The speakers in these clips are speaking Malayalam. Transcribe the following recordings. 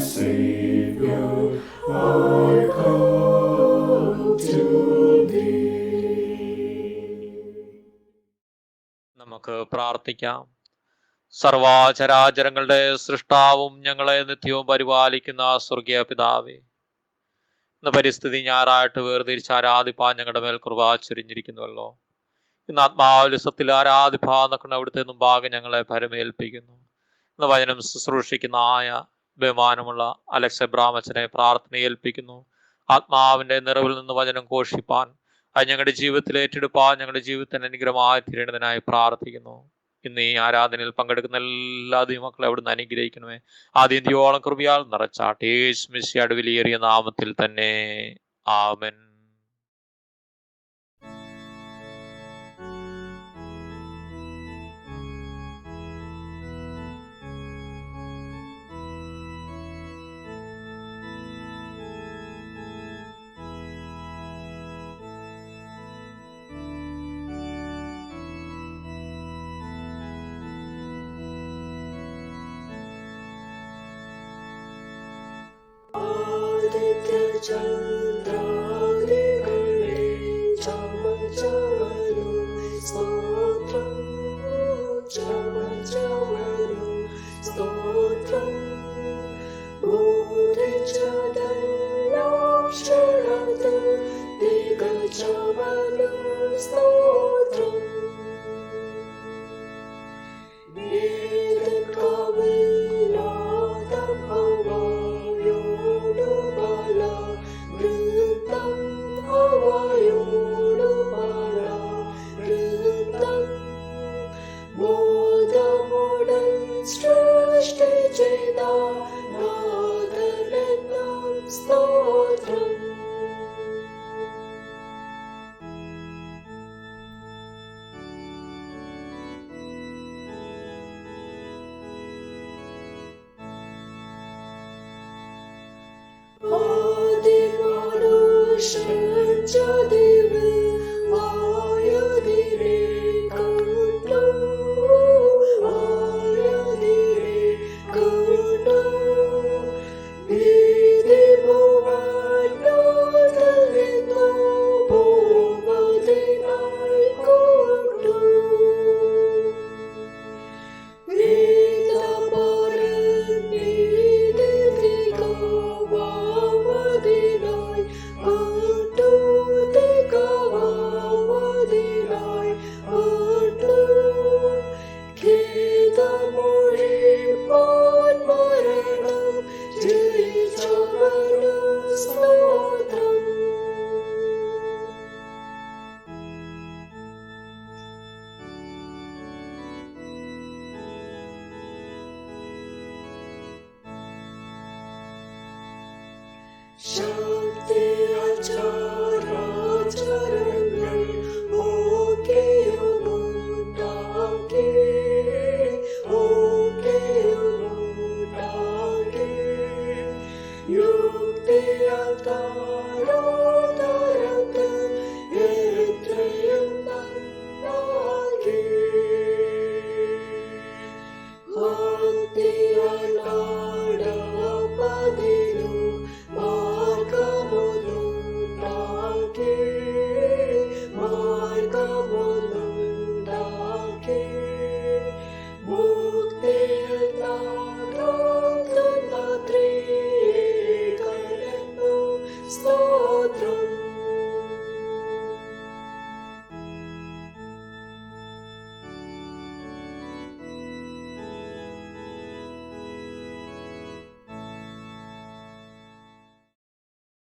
Savior, I come to thee. നമുക്ക് പ്രാർത്ഥിക്കാം. സർവാചരാചരങ്ങളുടെ സൃഷ്ടാവും ഞങ്ങളെ നിത്യവും പരിപാലിക്കുന്ന സ്വർഗീയ പിതാവേ, ഇന്ന് പരിസ്ഥിതി ഞായറായിട്ട് വേർതിരിച്ച് ആരാധിപ്പാൻ ഞങ്ങളുടെ മേൽ കൃപ ചൊരിഞ്ഞിരിക്കുന്നുവല്ലോ. ഇന്ന് ആത്മാവലിസത്തിൽ ആരാധിപ്പാന്നൊക്കെ അവിടുത്തെ മുമ്പാകെ ഞങ്ങളെ പരമേൽപ്പിക്കുന്നു. ഇന്ന് വചനം ശുശ്രൂഷിക്കുന്ന ബഹുമാനമുള്ള അലക്സ് എബ്രാമച്ചനെ പ്രാർത്ഥന ഏൽപ്പിക്കുന്നു. ആത്മാവിന്റെ നിറവിൽ നിന്ന് വചനം ഘോഷിപ്പാൻ, അത് ഞങ്ങളുടെ ജീവിതത്തിൽ ഏറ്റെടുപ്പാൻ, ഞങ്ങളുടെ ജീവിതത്തിന് അനുഗ്രഹമായി തീരേണ്ടതിനായി പ്രാർത്ഥിക്കുന്നു. ഇന്ന് ഈ ആരാധനയിൽ പങ്കെടുക്കുന്ന എല്ലാ ദൈവമക്കളെ അവിടുന്ന് അനുഗ്രഹിക്കണമേ. ആദ്യം ദിയോളം കൃപയാൽ നിറച്ചാട്ട് യേശു മിശിഹായുടെ വിലയേറിയ നാമത്തിൽ തന്നെ ആമേൻ.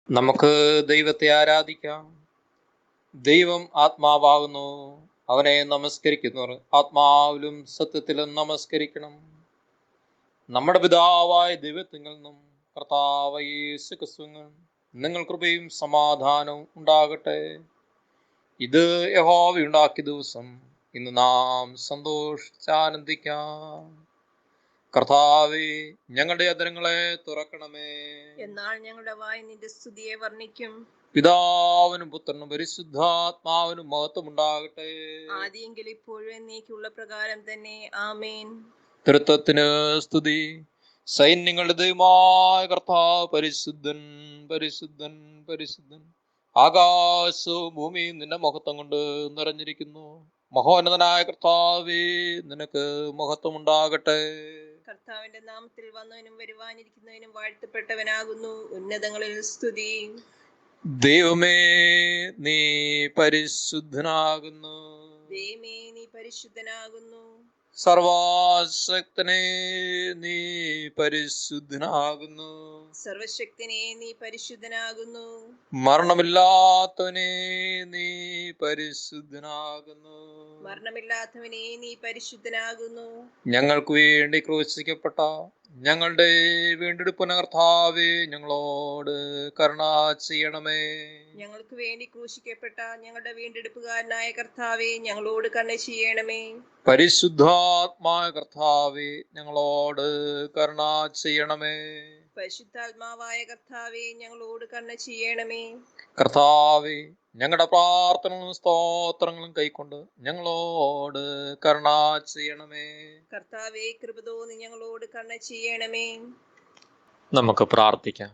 നമുക്ക് ദൈവത്തെ ആരാധിക്കാം. ദൈവം ആത്മാവാകുന്നു, അവനെ നമസ്കരിക്കുന്നവർ ആത്മാവിലും സത്യത്തിലും നമസ്കരിക്കണം. നമ്മുടെ പിതാവായ ദൈവത്തിൽ നിന്നും കർത്താവായ യേശു ക്രിസ്തുവിൽ നിങ്ങൾ കൃപയും സമാധാനവും ഉണ്ടാകട്ടെ. ഇത് യഹോവ ഉണ്ടാക്കിയ ദിവസം, ഇന്ന് നാം സന്തോഷിച്ചാനന്ദിക്കാം. കർത്താവേ, ഞങ്ങളുടെ അധരങ്ങളെ തുറക്കണമേ. എന്നാൽ ഞങ്ങളുടെ വായ് നിന്റെ സ്തുതിയെ വർണ്ണിക്കും. പിതാവിനും പുത്രനും പരിശുദ്ധാത്മാവിനും മഹത്വം ഉണ്ടാകട്ടെ. ആദിയെങ്കിൽ ഇപ്പോഴും എന്നേക്കുള്ള പ്രകാരം തന്നെ. ആമേൻ. തൃത്വത്തിന് സ്തുതി. സൈന്യങ്ങളുടെ ദൈവമായ കർത്താവ് പരിശുദ്ധൻ, പരിശുദ്ധൻ, പരിശുദ്ധൻ. ആകാശവും ഭൂമിയും നിന്റെ മഹത്വം കൊണ്ട് നിറഞ്ഞിരിക്കുന്നു. മഹോന്നതനായ കർത്താവേ, നിനക്ക് മഹത്വം ഉണ്ടാകട്ടെ. കർത്താവിന്റെ നാമത്തിൽ വന്നവനും വരുവാനിരിക്കുന്നവനും വാഴ്ത്തപ്പെട്ടവനാകുന്നു. ഉന്നതങ്ങളിൽ സ്തുതി. ദൈവമേ, നീ പരിശുദ്ധനാകുന്നു. ദൈവമേ, നീ പരിശുദ്ധനാകുന്നു. സർവശക്തനെ, നീ പരിശുദ്ധനാകുന്നു. സർവശക്തനെ, നീ പരിശുദ്ധനാകുന്നു. മരണമില്ലാത്തവനെ, നീ പരിശുദ്ധനാകുന്നു. മരണമില്ലാത്തവനെ, നീ പരിശുദ്ധനാകുന്നു. ഞങ്ങൾക്ക് വേണ്ടി ക്രൂശിക്കപ്പെട്ട ഞങ്ങളുടെ വീണ്ടെടുപ്പിന് കർത്താവേ, ഞങ്ങളോട് കരുണ ചെയ്യണമേ. ഞങ്ങൾക്ക് വേണ്ടി ക്രൂശിക്കപ്പെട്ട ഞങ്ങളുടെ വീണ്ടെടുപ്പുകാരനായ കർത്താവേ, ഞങ്ങളോട് കരുണ ചെയ്യണമേ. പരിശുദ്ധാത്മായ കർത്താവേ, ഞങ്ങളോട് കരുണ ചെയ്യണമേ. പരിശുദ്ധാത്മാവായ കർത്താവേ, ഞങ്ങളോട് കരുണ ചെയ്യണമേ. കർത്താവേ, ഞങ്ങളുടെ പ്രാർത്ഥനകളും സ്തോത്രങ്ങളും കൈക്കൊണ്ട് ഞങ്ങളോട് കരുണ ചെയ്യണമേ. കർത്താവേ, കൃപ തോന്നി ഞങ്ങളോട് കരുണ ചെയ്യണമേ. നമുക്ക് പ്രാർത്ഥിക്കാം.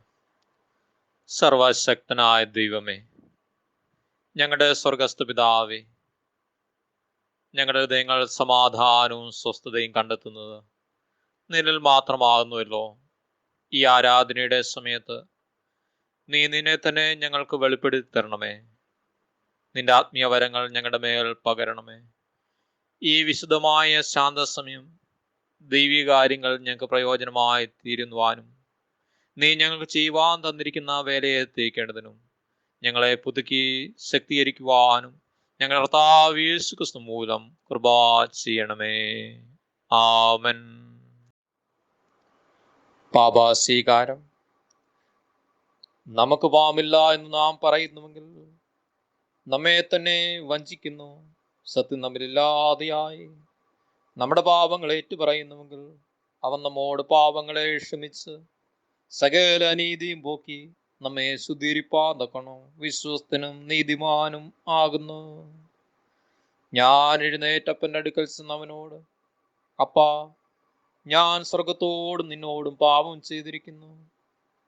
സർവശക്തനായ ദൈവമേ, ഞങ്ങളുടെ സ്വർഗസ്ഥ പിതാവേ, ഞങ്ങളുടെ ഹൃദയങ്ങൾ സമാധാനവും സ്വസ്ഥതയും കണ്ടെത്തുന്നത് നിന്നിൽ മാത്രമാകുന്നുവല്ലോ. ഈ ആരാധനയുടെ സമയത്ത് നീ നിന്നെ തന്നെ ഞങ്ങൾക്ക് വെളിപ്പെടുത്തി തരണമേ. നിന്റെ ആത്മീയ വരങ്ങൾ ഞങ്ങളുടെ മേൽ പകരണമേ. ഈ വിശുദ്ധമായ ശാന്തസമയം ദൈവിക കാര്യങ്ങൾ ഞങ്ങൾക്ക് പ്രയോജനമായി തീരുവാനും നീ ഞങ്ങൾക്ക് ചെയ്യുവാൻ തന്നിരിക്കുന്ന വേലയെ എത്തിക്കേണ്ടതിനും ഞങ്ങളെ പുതുക്കി ശക്തീകരിക്കുവാനും ഞങ്ങളുടെ കർത്താവ് യേശു ക്രിസ്തു മൂലം കൃപ ചെയ്യണമേ. ആമേൻ. പാപസ്വീകാരം. നമുക്ക് പാപമില്ല എന്ന് നാം പറയുന്നുവെങ്കിൽ നമ്മെ തന്നെ വഞ്ചിക്കുന്നു. സത്യം നമ്മിലില്ലാതെയായി. നമ്മുടെ പാപങ്ങൾ ഏറ്റുപറയുന്നുവെങ്കിൽ അവൻ നമ്മോട് പാപങ്ങളെ ക്ഷമിച്ച് സകല അനീതിയും പോക്കി നമ്മെ ശുദ്ധീകരിപ്പാൻ തക്കണം വിശ്വസ്തനും നീതിമാനും ആകുന്നു. ഞാൻ എഴുന്നേറ്റപ്പൻ്റെ അടുക്കൽ ചെന്നവനോട്, അപ്പാ, ഞാൻ സ്വർഗത്തോടും നിന്നോടും പാപം ചെയ്തിരിക്കുന്നു.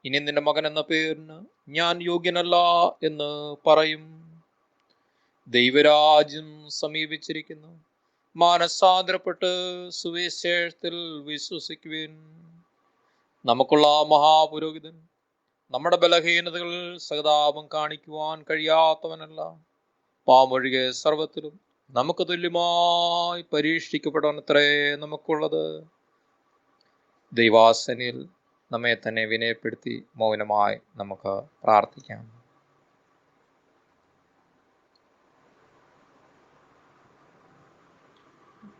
ഇനി നിന്റെ മകൻ എന്ന പേരിന് ഞാൻ യോഗ്യനല്ല എന്ന് പറയും. ദൈവരാജ്യം സമീപിച്ചിരിക്കുന്നു. മാനസാന്തരപ്പെട്ട് സുവിശേഷത്തിൽ വിശ്വസിക്കുവിൻ. നമുക്കുള്ള മഹാപുരോഹിതൻ നമ്മുടെ ബലഹീനതകൾ സഹതാപം കാണിക്കുവാൻ കഴിയാത്തവനല്ല. പാമൊഴികെ സർവത്തിലും നമുക്ക് തുല്യമായി പരീക്ഷിക്കപ്പെടാനത്രേ നമുക്കുള്ളത്. ദൈവാസനയിൽ നമ്മെ തന്നെ വിനയപ്പെടുത്തി മൗനമായി നമുക്ക് പ്രാർത്ഥിക്കാം.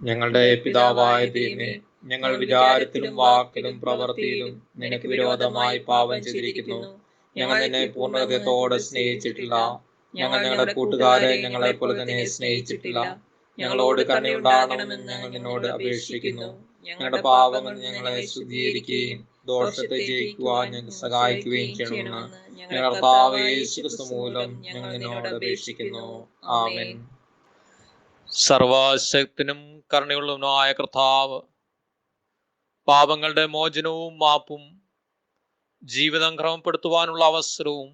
ഞങ്ങളുടെ പിതാവായ ദൈവമേ, ഞങ്ങൾ വിചാരത്തിലും വാക്കിലും പ്രവൃത്തിയിലും നിനക്ക് വിരോധമായി പാപം ചെയ്തിരിക്കുന്നു. ഞങ്ങൾ നിന്നെ പൂർണ്ണഹൃദയത്തോടെ സ്നേഹിച്ചിട്ടില്ല. ഞങ്ങൾ ഞങ്ങളുടെ കൂട്ടുകാരെ ഞങ്ങളെ പോലെ തന്നെ സ്നേഹിച്ചിട്ടില്ല. ഞങ്ങളോട് കരുണയുണ്ടാകണമെന്ന് ഞങ്ങൾ നിന്നോട് അപേക്ഷിക്കുന്നു. ഞങ്ങളുടെ പാപങ്ങൾ ഞങ്ങളെ ശുദ്ധീകരിക്കുകയും ദോഷത്തെ ജയിക്കുവാൻ ഞങ്ങൾ സഹായിക്കുകയും ചെയ്യണമെന്ന് ഞങ്ങളുടെ കർത്താവ് യേശു ക്രിസ്തു മൂലം ഞങ്ങൾ നിന്നോട് അപേക്ഷിക്കുന്നു. ആമേൻ. സർവശക്തനും കരുണയുള്ളവനുമായ കർത്താവ്, പാപങ്ങളുടെ മോചനവും മാപ്പും ജീവിതം ക്രമപ്പെടുത്തുവാനുള്ള അവസരവും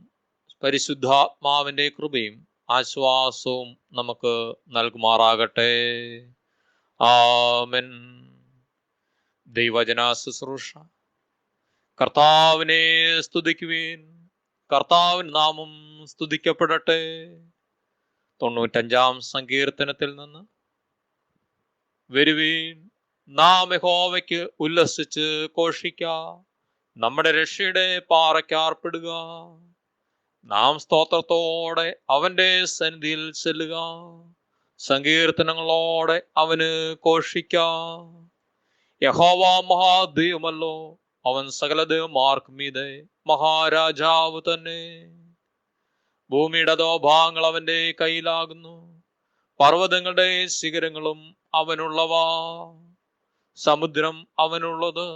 പരിശുദ്ധാത്മാവിന്റെ കൃപയും ആശ്വാസവും നമുക്ക് നൽകുമാറാകട്ടെ. ആമേൻ. ദൈവവചന ശുശ്രൂഷ. കർത്താവിനെ സ്തുതിക്കുവിൻ. കർത്താവിന്റെ നാമം സ്തുതിക്കപ്പെടട്ടെ. 95-ാം സങ്കീർത്തനത്തിൽ നിന്ന്, വരുവീൻ, നാം യഹോവയ്ക്ക് ഉല്ലസിച്ച് ഘോഷിക്കാം, നമ്മുടെ രക്ഷയുടെ പാറയ്ക്കാർപ്പെടുക. നാം സ്തോത്രത്തോടെ അവന്റെ സന്നിധിയിൽ ചെല്ലുക, സങ്കീർത്തനങ്ങളോടെ അവന് ഘോഷിക്കാം. യഹോവ മഹാദൈവമല്ലോ, അവൻ സകല ദൈവമാർക്കും മീതെ മഹാരാജാവ് തന്നെ. ഭൂമിയുടെ അധോഭാഗങ്ങൾ അവന്റെ കയ്യിലാകുന്നു, പർവ്വതങ്ങളുടെ ശിഖരങ്ങളും അവനുള്ളവ. സമുദ്രം അവനുള്ളത്,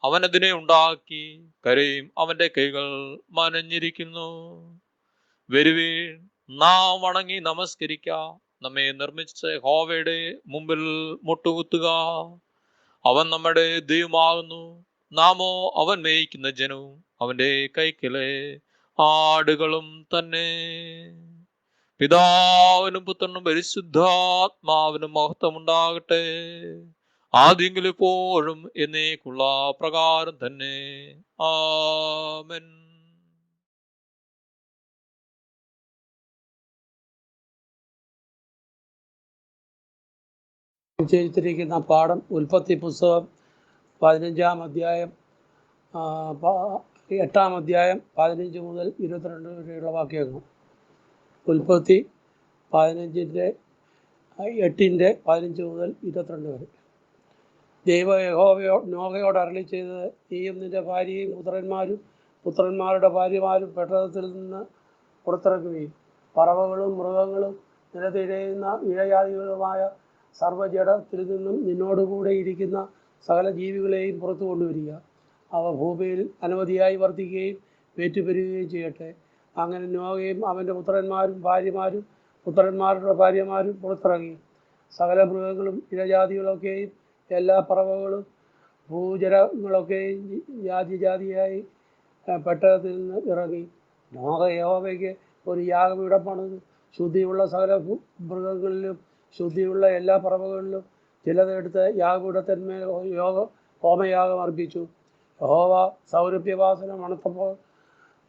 അവൻ അതിനെ ഉണ്ടാക്കി, കരയും അവന്റെ കൈകൾ മനഞ്ഞിരിക്കുന്നു. വരുവീൻ, നാം വണങ്ങി നമസ്കരിക്കാം, നമ്മെ നിർമ്മിച്ച യഹോവയുടെ മുമ്പിൽ മുട്ടുകുത്തുക. അവൻ നമ്മുടെ ദൈവമാകുന്നു, നാമോ അവൻ മേയ്ക്കുന്ന ജനവും അവന്റെ കൈക്കലെ ആടുകളും തന്നെ. പിതാവിനും പുത്രനും പരിശുദ്ധാത്മാവിനും മഹത്വം ഉണ്ടാകട്ടെ, ആദ്യമെങ്കിലും ഇപ്പോഴും എന്നേക്കുള്ള പ്രകാരം തന്നെ. ആമേൻ. ചെയ്തിരിക്കുന്ന പാഠം ഉൽപ്പത്തി പുസ്തകം 15-ാം അധ്യായം 8-ാം അധ്യായം 15 മുതൽ 22 വരെയുള്ള വാക്യങ്ങൾ. ഉൽപ്പത്തി 15-ന്റെ 8-ന്റെ 15 മുതൽ 22 വരെ. ദൈവം നോഹയോട് അരുളി ചെയ്തത്, നീയും നിന്റെ ഭാര്യയും പുത്രന്മാരുടെ ഭാര്യമാരും പെട്ടകത്തിൽ നിന്ന് പുറത്തിറക്കുകയും പറവകളും മൃഗങ്ങളും നിലത്തിഴയുന്ന ഇഴജാതികളുമായ സർവ്വജഡത്തിൽ നിന്നും നിന്നോടുകൂടെ ഇരിക്കുന്ന സകല ജീവികളെയും പുറത്തു കൊണ്ടുവരിക. അവ ഭൂമിയിൽ അനവധിയായി വർദ്ധിക്കുകയും പേറ്റുപെരുകയും ചെയ്യട്ടെ. അങ്ങനെ നോഹയും അവൻ്റെ പുത്രന്മാരും ഭാര്യമാരും പുത്രന്മാരുടെ ഭാര്യമാരും പുറത്തിറങ്ങി. സകല മൃഗങ്ങളും ഇഴജാതികളൊക്കെയും എല്ലാ പറവകളും ഭൂചരങ്ങളൊക്കെയും ജാതിയായി പെട്ടകത്തിൽ നിന്ന് ഇറങ്ങി. നോഹ യഹോവയ്ക്ക് ഒരു യാഗപീഠം പണിതു. ശുദ്ധിയുള്ള സകല മൃഗങ്ങളിലും ശുദ്ധിയുള്ള എല്ലാ പറവകളിലും ചിലതെടുത്ത് യാഗപീഠത്തിന്മേൽ ഹോമയാഗം അർപ്പിച്ചു. യഹോവ സൗരഭ്യവാസന മണത്തപ്പോൾ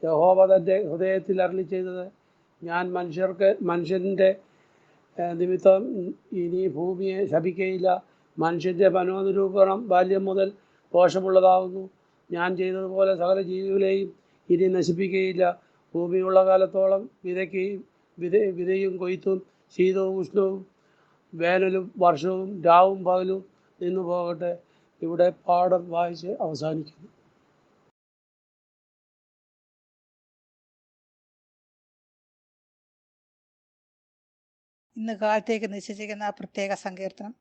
യഹോവ തൻ്റെ ഹൃദയത്തിൽ അരുളി ചെയ്തത്, ഞാൻ മനുഷ്യൻ്റെ നിമിത്തം ഇനി ഭൂമിയെ ശപിക്കയില്ല. മനുഷ്യൻ്റെ മനോനിരൂപണം ബാല്യം മുതൽ ദോഷമുള്ളതാകുന്നു. ഞാൻ ചെയ്തതുപോലെ സകല ജീവികളെയും ഇനി നശിപ്പിക്കുകയില്ല. ഭൂമിയുള്ള കാലത്തോളം വിതയും കൊയ്ത്തും ശീതവും ഉഷ്ണവും വേനലും വർഷവും രാവും പകലും നിന്നു പോകട്ടെ. ഇവിടെ പാഠം വായിച്ച് അവസാനിക്കുന്നു. ഇന്ന് കാലത്തേക്ക് നിശ്ചയിച്ചിരിക്കുന്ന പ്രത്യേക സങ്കീർത്തനം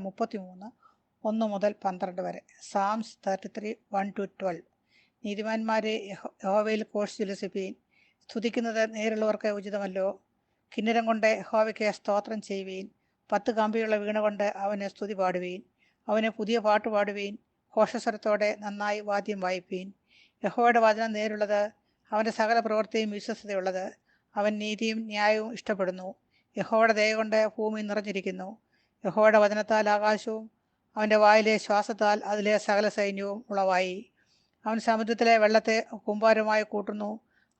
33 1 മുതൽ 12 വരെ. സാംസ് 33 1-12. നീതിമാന്മാരെ യഹോവയിൽ ഘോഷിച്ചുല്ലസിപ്പീൻ. സ്തുതിക്കുന്നത് നേരുള്ളവർക്ക് ഉചിതമല്ലോ. കിന്നരം കൊണ്ട് യഹോവയ്ക്ക് സ്തോത്രം ചെയ്യുവീൻ. 10 കമ്പിയുള്ള വീണ കൊണ്ട് അവന് സ്തുതി പാടുവീൻ. അവന് പുതിയ പാട്ട് പാടുവീൻ. ഘോഷസ്വരത്തോടെ നന്നായി വാദ്യം വായിപ്പീൻ. യഹോവയുടെ വചനം നേരുള്ളത്, അവൻ്റെ സകല പ്രവൃത്തിയും വിശ്വസ്തതയുള്ളത്. അവൻ നീതിയും ന്യായവും ഇഷ്ടപ്പെടുന്നു. യഹോവയുടെ ദയ കൊണ്ട് ഭൂമി നിറഞ്ഞിരിക്കുന്നു. യഹോവയുടെ വചനത്താൽ ആകാശവും അവൻ്റെ വായിലെ ശ്വാസത്താൽ അതിലെ സകല സൈന്യവും ഉളവായി. അവൻ സമുദ്രത്തിലെ വെള്ളത്തെ കൂമ്പാരമായി കൂട്ടുന്നു.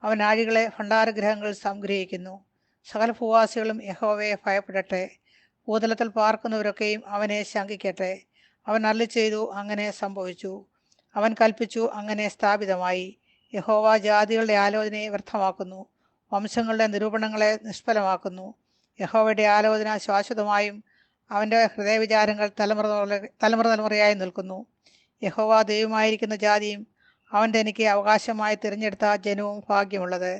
അവൻ ആഴികളെ ഭണ്ഡാരഗ്രഹങ്ങളിൽ സംഗ്രഹിക്കുന്നു. സകല ഭൂവാസികളും യഹോവയെ ഭയപ്പെടട്ടെ. ഭൂതലത്തിൽ പാർക്കുന്നവരൊക്കെയും അവനെ ശങ്കിക്കട്ടെ. അവൻ അരുളി ചെയ്തു, അങ്ങനെ സംഭവിച്ചു. അവൻ കൽപ്പിച്ചു, അങ്ങനെ സ്ഥാപിതമായി. യഹോവ ജാതികളുടെ ആലോചനയെ വ്യർത്ഥമാക്കുന്നു, വംശങ്ങളുടെ നിരൂപണങ്ങളെ നിഷ്ഫലമാക്കുന്നു. യഹോവയുടെ ആലോചന ശാശ്വതമായും അവൻ്റെ ഹൃദയവിചാരങ്ങൾ തലമുറയായി നിൽക്കുന്നു. യഹോവ ദൈവമായിരിക്കുന്ന ജാതിയും അവൻ തനിക്ക് അവകാശമായി തിരഞ്ഞെടുത്ത ജനവും ഭാഗ്യമുള്ളത്.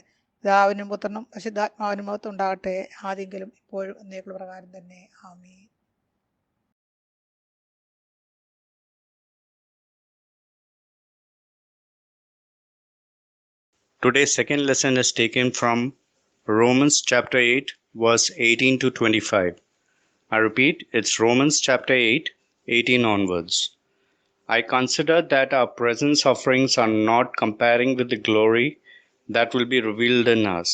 പിതാവിനും പുത്രനും പരിശുദ്ധാത്മാവിനും മഹത്വം ഉണ്ടാകട്ടെ, ആദ്യമെങ്കിലും ഇപ്പോഴും എന്നേക്കുള്ള പ്രകാരം തന്നെ. ആമേൻ. Today's second lesson is taken from Romans chapter 8, verse 18 to 25. I repeat, it's Romans chapter 8, 18 onwards. I consider that our present sufferings are not comparing with the glory that will be revealed in us.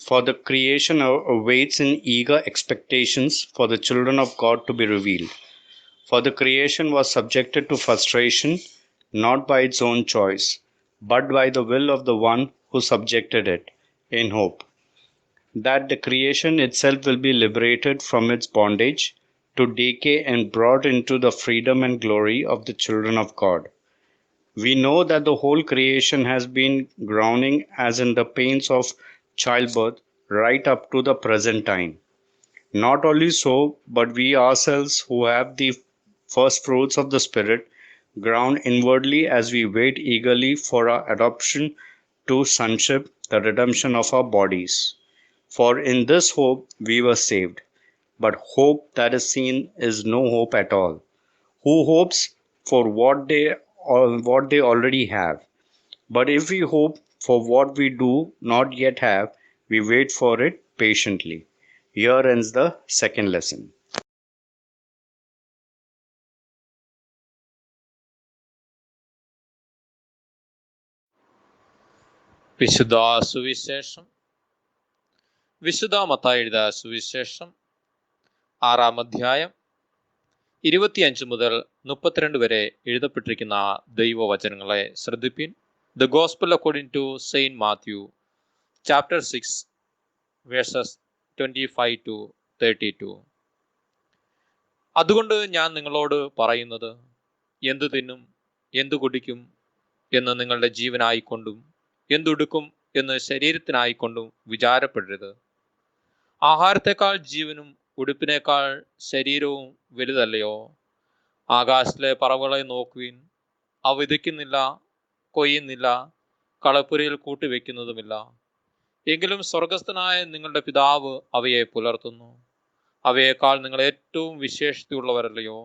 For the creation awaits in eager expectations for the children of God to be revealed. For the creation was subjected to frustration, not by its own choice, but by the will of the one who subjected it, in hope that the creation itself will be liberated from its bondage to decay and brought into the freedom and glory of the children of God. We know that the whole creation has been groaning as in the pains of childbirth right up to the present time. Not only so, but we ourselves who have the first fruits of the Spirit groan inwardly as we wait eagerly for our adoption to sonship, the redemption of our bodies. For in this hope we were saved. But hope that is seen is no hope at all. Who hopes for what they already have? But if we hope for what we do not yet have, we wait for it patiently. Here ends the second lesson. വിശുദ്ധ സുവിശേഷം വിശുദ്ധ മത്തായി എഴുതിയ സുവിശേഷം 6-ാം അധ്യായം 25 മുതൽ 32 വരെ എഴുതപ്പെട്ടിരിക്കുന്ന ദൈവവചനങ്ങളെ ശ്രദ്ധിപ്പിൻ. The gospel according to Saint Matthew chapter 6 verses 25 to 32. അതുകൊണ്ട് ഞാൻ നിങ്ങളോട് പറയുന്നത്, എന്തു തിന്നും എന്തു കുടിക്കും എന്ന് നിങ്ങളുടെ ജീവനായിക്കൊണ്ടും എന്തുടുക്കും എന്ന് ശരീരത്തിനായിക്കൊണ്ടും വിചാരപ്പെടരുത്. ആഹാരത്തെക്കാൾ ജീവനും ഉടുപ്പിനേക്കാൾ ശരീരവും വലുതല്ലയോ? ആകാശത്തിലെ പറവകളെ നോക്കുവിൻ, അവ വിതയ്ക്കുന്നില്ല, കൊയ്യുന്നില്ല, കളപ്പുരയിൽ കൂട്ടിവെക്കുന്നതുമില്ല. എങ്കിലും സ്വർഗസ്ഥനായ നിങ്ങളുടെ പിതാവ് അവയെ പുലർത്തുന്നു. അവയേക്കാൾ നിങ്ങൾ ഏറ്റവും വിശേഷതയുള്ളവരല്ലയോ?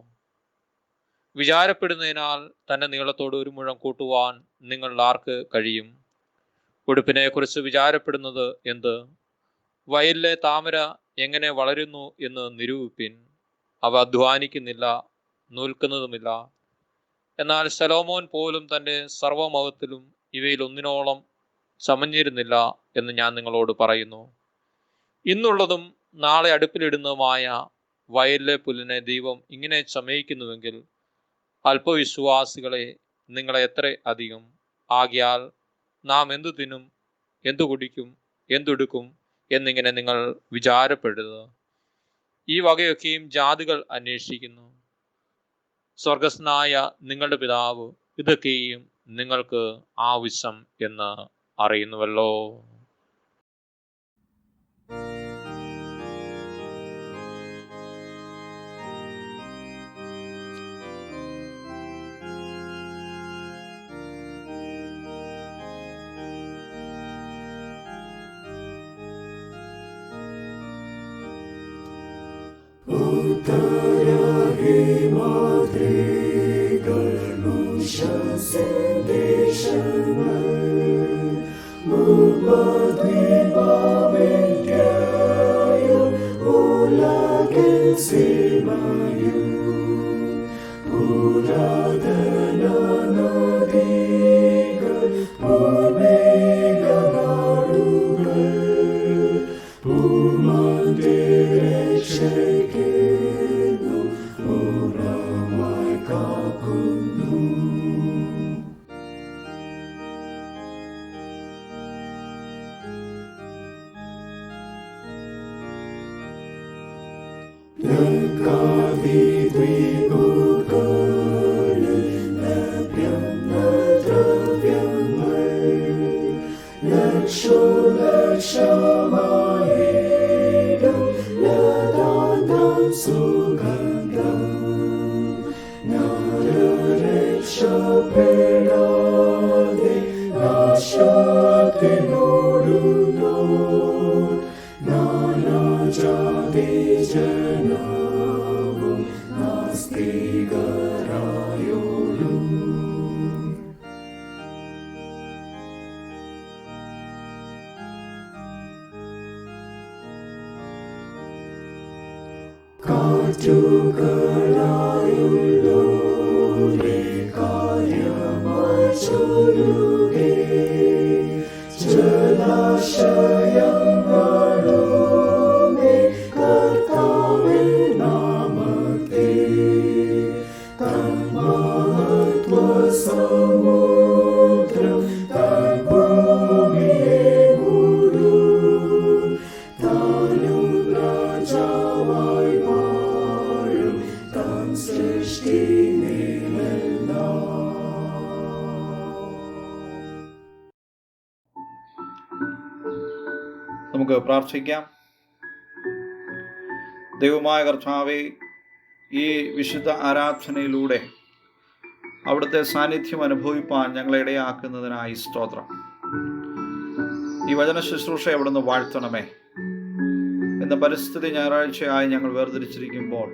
വിചാരപ്പെടുന്നതിനാൽ തന്നെ നീളത്തോട് ഒരു മുഴം കൂട്ടുവാൻ നിങ്ങളിൽ ആർക്ക് കഴിയും? ഉടുപ്പിനെ കുറിച്ച് വിചാരപ്പെടുന്നത് എന്ത്? വയലിലെ താമര എങ്ങനെ വളരുന്നു എന്ന് നിരൂപിപ്പിൻ. അവ അധ്വാനിക്കുന്നില്ല, നൂൽക്കുന്നതുമില്ല. എന്നാൽ ശലോമോൻ പോലും തൻ്റെ സർവമഹത്വത്തിലും ഇവയിൽ ഒന്നിനോളം ചമഞ്ഞിരുന്നില്ല എന്ന് ഞാൻ നിങ്ങളോട് പറയുന്നു. ഇന്നുള്ളതും നാളെ അടുപ്പിലിടുന്നതുമായ വയലിലെ പുല്ലിനെ ദൈവം ഇങ്ങനെ ചമയിക്കുന്നുവെങ്കിൽ അല്പവിശ്വാസികളെ നിങ്ങളെ എത്ര അധികം. ആകയാൽ നാം എന്തു തിന്നും എന്തു കുടിക്കും എന്തുടുക്കും എന്നിങ്ങനെ നിങ്ങൾ വിചാരപ്പെടരുത്. ഈ വകയൊക്കെയും ജാതികൾ അന്വേഷിക്കുന്നു. സ്വർഗസ്ഥനായ നിങ്ങളുടെ പിതാവ് ഇതൊക്കെയും നിങ്ങൾക്ക് ആവശ്യം എന്ന് അറിയുന്നുവല്ലോ. നമുക്ക് പ്രാർത്ഥിക്കാം. ദൈവമായ കർത്താവേ, ഈ വിശുദ്ധ ആരാധനയിലൂടെ അവിടുത്തെ സാന്നിധ്യം അനുഭവിപ്പാൻ ഞങ്ങളെ ഇടയാക്കുന്നതിനായി സ്തോത്രം. ഈ വചന ശുശ്രൂഷ അവിടുന്ന് വാഴ്ത്തണമേ. എന്ന പരിസ്ഥിതി ഞായറാഴ്ചയായി ഞങ്ങൾ വേർതിരിച്ചിരിക്കുമ്പോൾ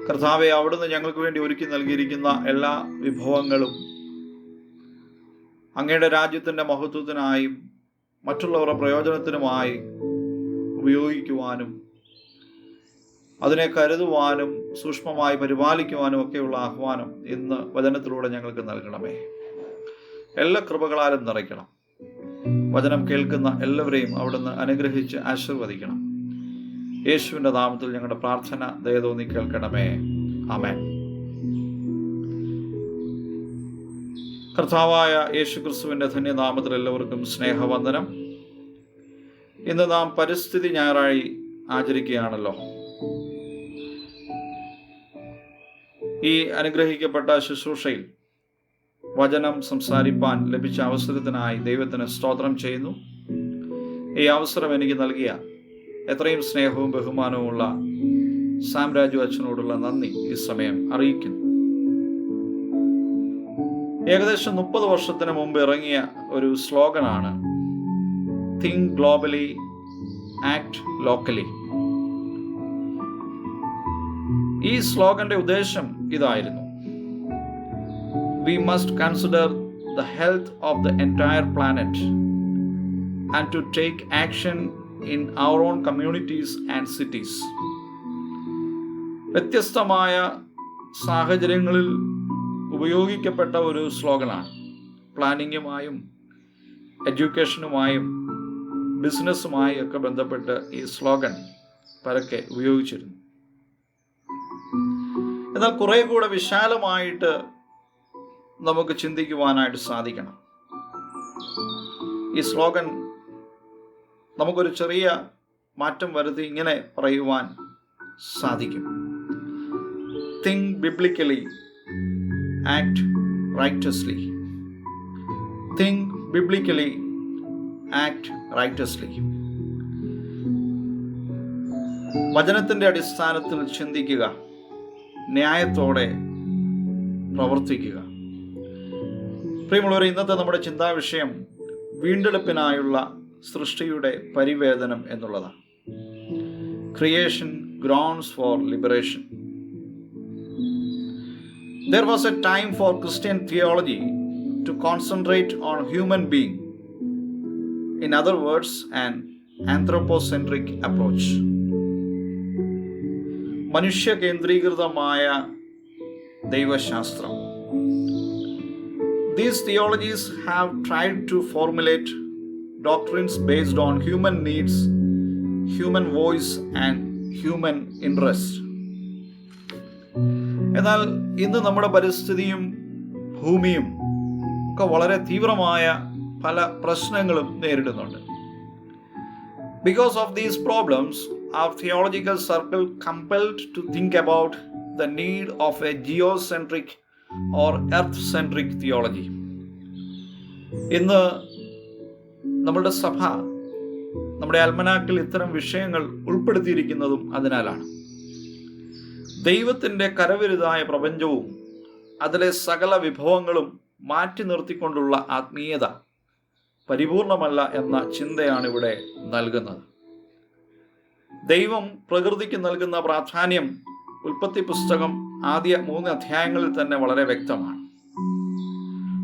കർത്താവെ, അവിടുന്ന് ഞങ്ങൾക്ക് വേണ്ടി ഒരുക്കി നൽകിയിരിക്കുന്ന എല്ലാ വിഭവങ്ങളും അങ്ങയുടെ രാജ്യത്തിൻ്റെ മഹത്വത്തിനായും മറ്റുള്ളവരുടെ പ്രയോജനത്തിനുമായി ഉപയോഗിക്കുവാനും അതിനെ കരുതുവാനും സൂക്ഷ്മമായി പരിപാലിക്കുവാനും ഒക്കെയുള്ള ആഹ്വാനം ഇന്ന് വചനത്തിലൂടെ ഞങ്ങൾക്ക് നൽകണമേ. എല്ലാ കൃപകളാലും നിറയ്ക്കണം. വചനം കേൾക്കുന്ന എല്ലാവരെയും അവിടുന്ന് അനുഗ്രഹിച്ച് ആശീർവദിക്കണം. യേശുവിൻ്റെ നാമത്തിൽ ഞങ്ങളുടെ പ്രാർത്ഥന ദയതോന്നി കേൾക്കണമേ. ആമേൻ. കർത്താവായ യേശുക്രിസ്തുവിൻ്റെ ധന്യനാമത്തിൽ എല്ലാവർക്കും സ്നേഹവന്ദനം. ഇന്ന് നാം പരിസ്ഥിതി ഞായറായി ആചരിക്കുകയാണല്ലോ. ഈ അനുഗ്രഹിക്കപ്പെട്ട ശുശ്രൂഷയിൽ വചനം സംസാരിപ്പാൻ ലഭിച്ച അവസരത്തിനായി ദൈവത്തിന് സ്തോത്രം ചെയ്യുന്നു. ഈ അവസരം എനിക്ക് നൽകിയ എത്രയും സ്നേഹവും ബഹുമാനവുമുള്ള സാം രാജു അച്ഛനോടുള്ള നന്ദി ഈ സമയം അറിയിക്കുന്നു. ഏകദേശം 30 വർഷത്തിന് മുമ്പ് ഇറങ്ങിയ ഒരു സ്ലോഗനാണ് തിങ്ക് ഗ്ലോബലി ആക്ട് ലോക്കലി. ഈ സ്ലോഗന്റെ ഉദ്ദേശം ഇതായിരുന്നു: We must consider the health of the entire planet and to take action in our own communities and cities. വ്യത്യസ്തമായ സാഹചര്യങ്ങളിൽ ഉപയോഗിക്കപ്പെട്ട ഒരു സ്ലോഗനാണ്. പ്ലാനിങ്ങുമായും എഡ്യൂക്കേഷനുമായും ബിസിനസ്സുമായും ഒക്കെ ബന്ധപ്പെട്ട് ഈ സ്ലോഗൻ പരക്കെ ഉപയോഗിച്ചിരുന്നു. എന്നാൽ കുറെ കൂടെ വിശാലമായിട്ട് നമുക്ക് ചിന്തിക്കുവാനായിട്ട് സാധിക്കണം. ഈ സ്ലോഗൻ നമുക്കൊരു ചെറിയ മാറ്റം വരുത്തി ഇങ്ങനെ പറയുവാൻ സാധിക്കും: think biblically, act righteously. Think biblically, act righteously. വചനത്തിന്റെ അടിസ്ഥാനത്തിൽ ചിന്തിക്കുക, ന്യായത്തോടെ പ്രവർത്തിക്കുക. പ്രിയമുള്ളവരെ, ഇന്നത്തെ നമ്മുടെ ചിന്താവിഷയം വീണ്ടെടുപ്പിനായുള്ള സൃഷ്ടിയുടെ പരിവേദനം എന്നുള്ളതാണ്. Creation grounds for Liberation. There was a time for Christian theology to concentrate on human being. In other words, an anthropocentric approach. മനുഷ്യ കേന്ദ്രീകൃതമായ ദൈവശാസ്ത്രം. These theologies have tried to formulate doctrines based on human needs, human voice and human interest. എന്നാൽ ഇന്ന് നമ്മുടെ പരിസ്ഥിതിയും ഭൂമിയും ഒക്കെ വളരെ തീവ്രമായ പല പ്രശ്നങ്ങളും നേരിടുന്നുണ്ട്. Because of these problems, our theological circle compelled to think about the need of a geocentric or earth-centric theology. ഇന്ന് നമ്മളുടെ സഭ നമ്മുടെ അൽമനാക്കിൽ ഇത്തരം വിഷയങ്ങൾ ഉൾപ്പെടുത്തിയിരിക്കുന്നതും അതിനാലാണ്. ദൈവത്തിൻ്റെ കരവിരുതായ പ്രപഞ്ചവും അതിലെ സകല വിഭവങ്ങളും മാറ്റി നിർത്തിക്കൊണ്ടുള്ള ആത്മീയത പരിപൂർണമല്ല എന്ന ചിന്തയാണ് ഇവിടെ നൽകുന്നത്. ദൈവം പ്രകൃതിക്ക് നൽകുന്ന പ്രാധാന്യം ഉൽപ്പത്തി പുസ്തകം ആദ്യ 3 അധ്യായങ്ങളിൽ തന്നെ വളരെ വ്യക്തമാണ്.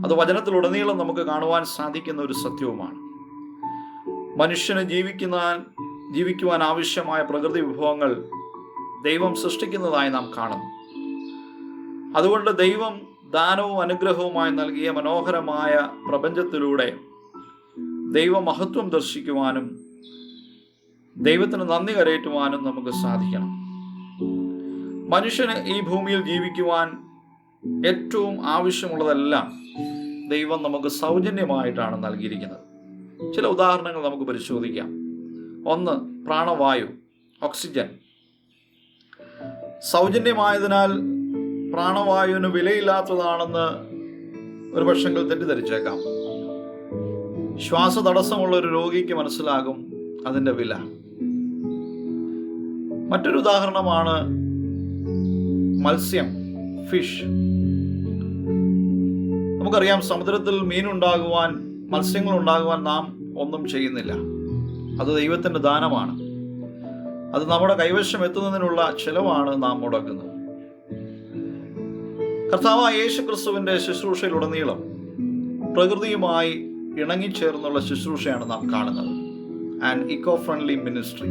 അത് വചനത്തിലുടനീളം നമുക്ക് കാണുവാൻ സാധിക്കുന്ന ഒരു സത്യവുമാണ്. മനുഷ്യന് ജീവിക്കുവാൻ ആവശ്യമായ പ്രകൃതി വിഭവങ്ങൾ ദൈവം സൃഷ്ടിക്കുന്നതായി നാം കാണുന്നു. അതുകൊണ്ട് ദൈവം ദാനവും അനുഗ്രഹവുമായി നൽകിയ മനോഹരമായ പ്രപഞ്ചത്തിലൂടെ ദൈവമഹത്വം ദർശിക്കുവാനും ദൈവത്തിന് നന്ദി കരയറ്റുവാനും നമുക്ക് സാധിക്കണം. മനുഷ്യന് ഈ ഭൂമിയിൽ ജീവിക്കുവാൻ ഏറ്റവും ആവശ്യമുള്ളതെല്ലാം ദൈവം നമുക്ക് സൗജന്യമായിട്ടാണ് നൽകിയിരിക്കുന്നത്. ചില ഉദാഹരണങ്ങൾ നമുക്ക് പരിശോധിക്കാം. 1, പ്രാണവായു, ഓക്സിജൻ. സൗജന്യമായതിനാൽ പ്രാണവായുവിന് വിലയില്ലാത്തതാണെന്ന് ഒരു പക്ഷെങ്കിൽ തെറ്റിദ്ധരിച്ചേക്കാം. ശ്വാസതടസ്സമുള്ള ഒരു രോഗിക്ക് മനസ്സിലാകും അതിൻ്റെ വില. മറ്റൊരു ഉദാഹരണമാണ് മത്സ്യം, ഫിഷ്. നമുക്കറിയാം, സമുദ്രത്തിൽ മീനുണ്ടാകുവാൻ, മത്സ്യങ്ങൾ ഉണ്ടാകുവാൻ നാം ഒന്നും ചെയ്യുന്നില്ല. അത് ദൈവത്തിൻ്റെ ദാനമാണ്. അത് നമ്മുടെ കൈവശം എത്തുന്നതിനുള്ള ചെലവാണ് നാം മുടക്കുന്നത്. കർത്താവായ യേശുക്രിസ്തുവിന്റെ ശുശ്രൂഷയിലുടനീളം പ്രകൃതിയുമായി ഇണങ്ങിച്ചേർന്നുള്ള ശുശ്രൂഷയാണ് നാം കാണുന്നത്. And eco friendly ministry.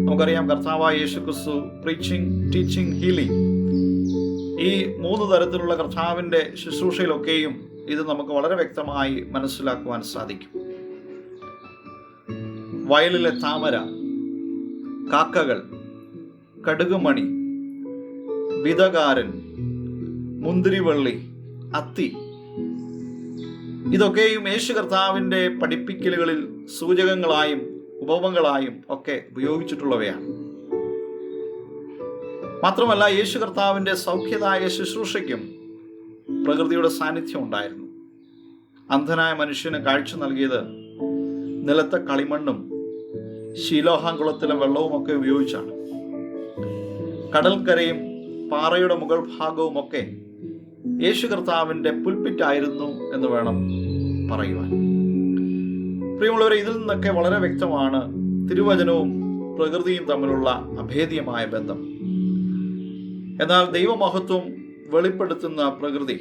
നമുക്കറിയാം, കർത്താവായ യേശുക്രിസ്തു പ്രീച്ചിങ്, ടീച്ചിങ്, ഹീലിംഗ്, ഈ 3 തരത്തിലുള്ള കർത്താവിൻ്റെ ശുശ്രൂഷയിലൊക്കെയും ഇത് നമുക്ക് വളരെ വ്യക്തമായി മനസ്സിലാക്കുവാൻ സാധിക്കും. വയലിലെ താമര, കാക്കകൾ, കടുകുമണി, വിതകാരൻ, മുന്തിരിവള്ളി, അത്തി, ഇതൊക്കെയും യേശു കർത്താവിൻ്റെ പഠിപ്പിക്കലുകളിൽ സൂചകങ്ങളായും ഉപമകളായും ഒക്കെ ഉപയോഗിച്ചിട്ടുള്ളവയാണ്. മാത്രമല്ല, യേശു കർത്താവിൻ്റെ സൗഖ്യദായക ശുശ്രൂഷയ്ക്കും പ്രകൃതിയുടെ സാന്നിധ്യം ഉണ്ടായിരുന്നു. അന്ധനായ മനുഷ്യന് കാഴ്ച നൽകിയത് നിലത്തെ കളിമണ്ണും ശീലോഹാംകുളത്തിലെ വെള്ളവുമൊക്കെ ഉപയോഗിച്ചാണ്. കടൽക്കരയും പാറയുടെ മുകൾ ഭാഗവും ഒക്കെ യേശു കർത്താവിൻ്റെ പുൽപ്പിറ്റായിരുന്നു എന്ന് വേണം പറയുവാൻ. പ്രിയമുള്ളവരെ, ഇതിൽ നിന്നൊക്കെ വളരെ വ്യക്തമാണ് തിരുവചനവും പ്രകൃതിയും തമ്മിലുള്ള അഭേദ്യമായ ബന്ധം. എന്നാൽ ദൈവമഹത്വം വെളിപ്പെടുത്തുന്ന പ്രകൃതി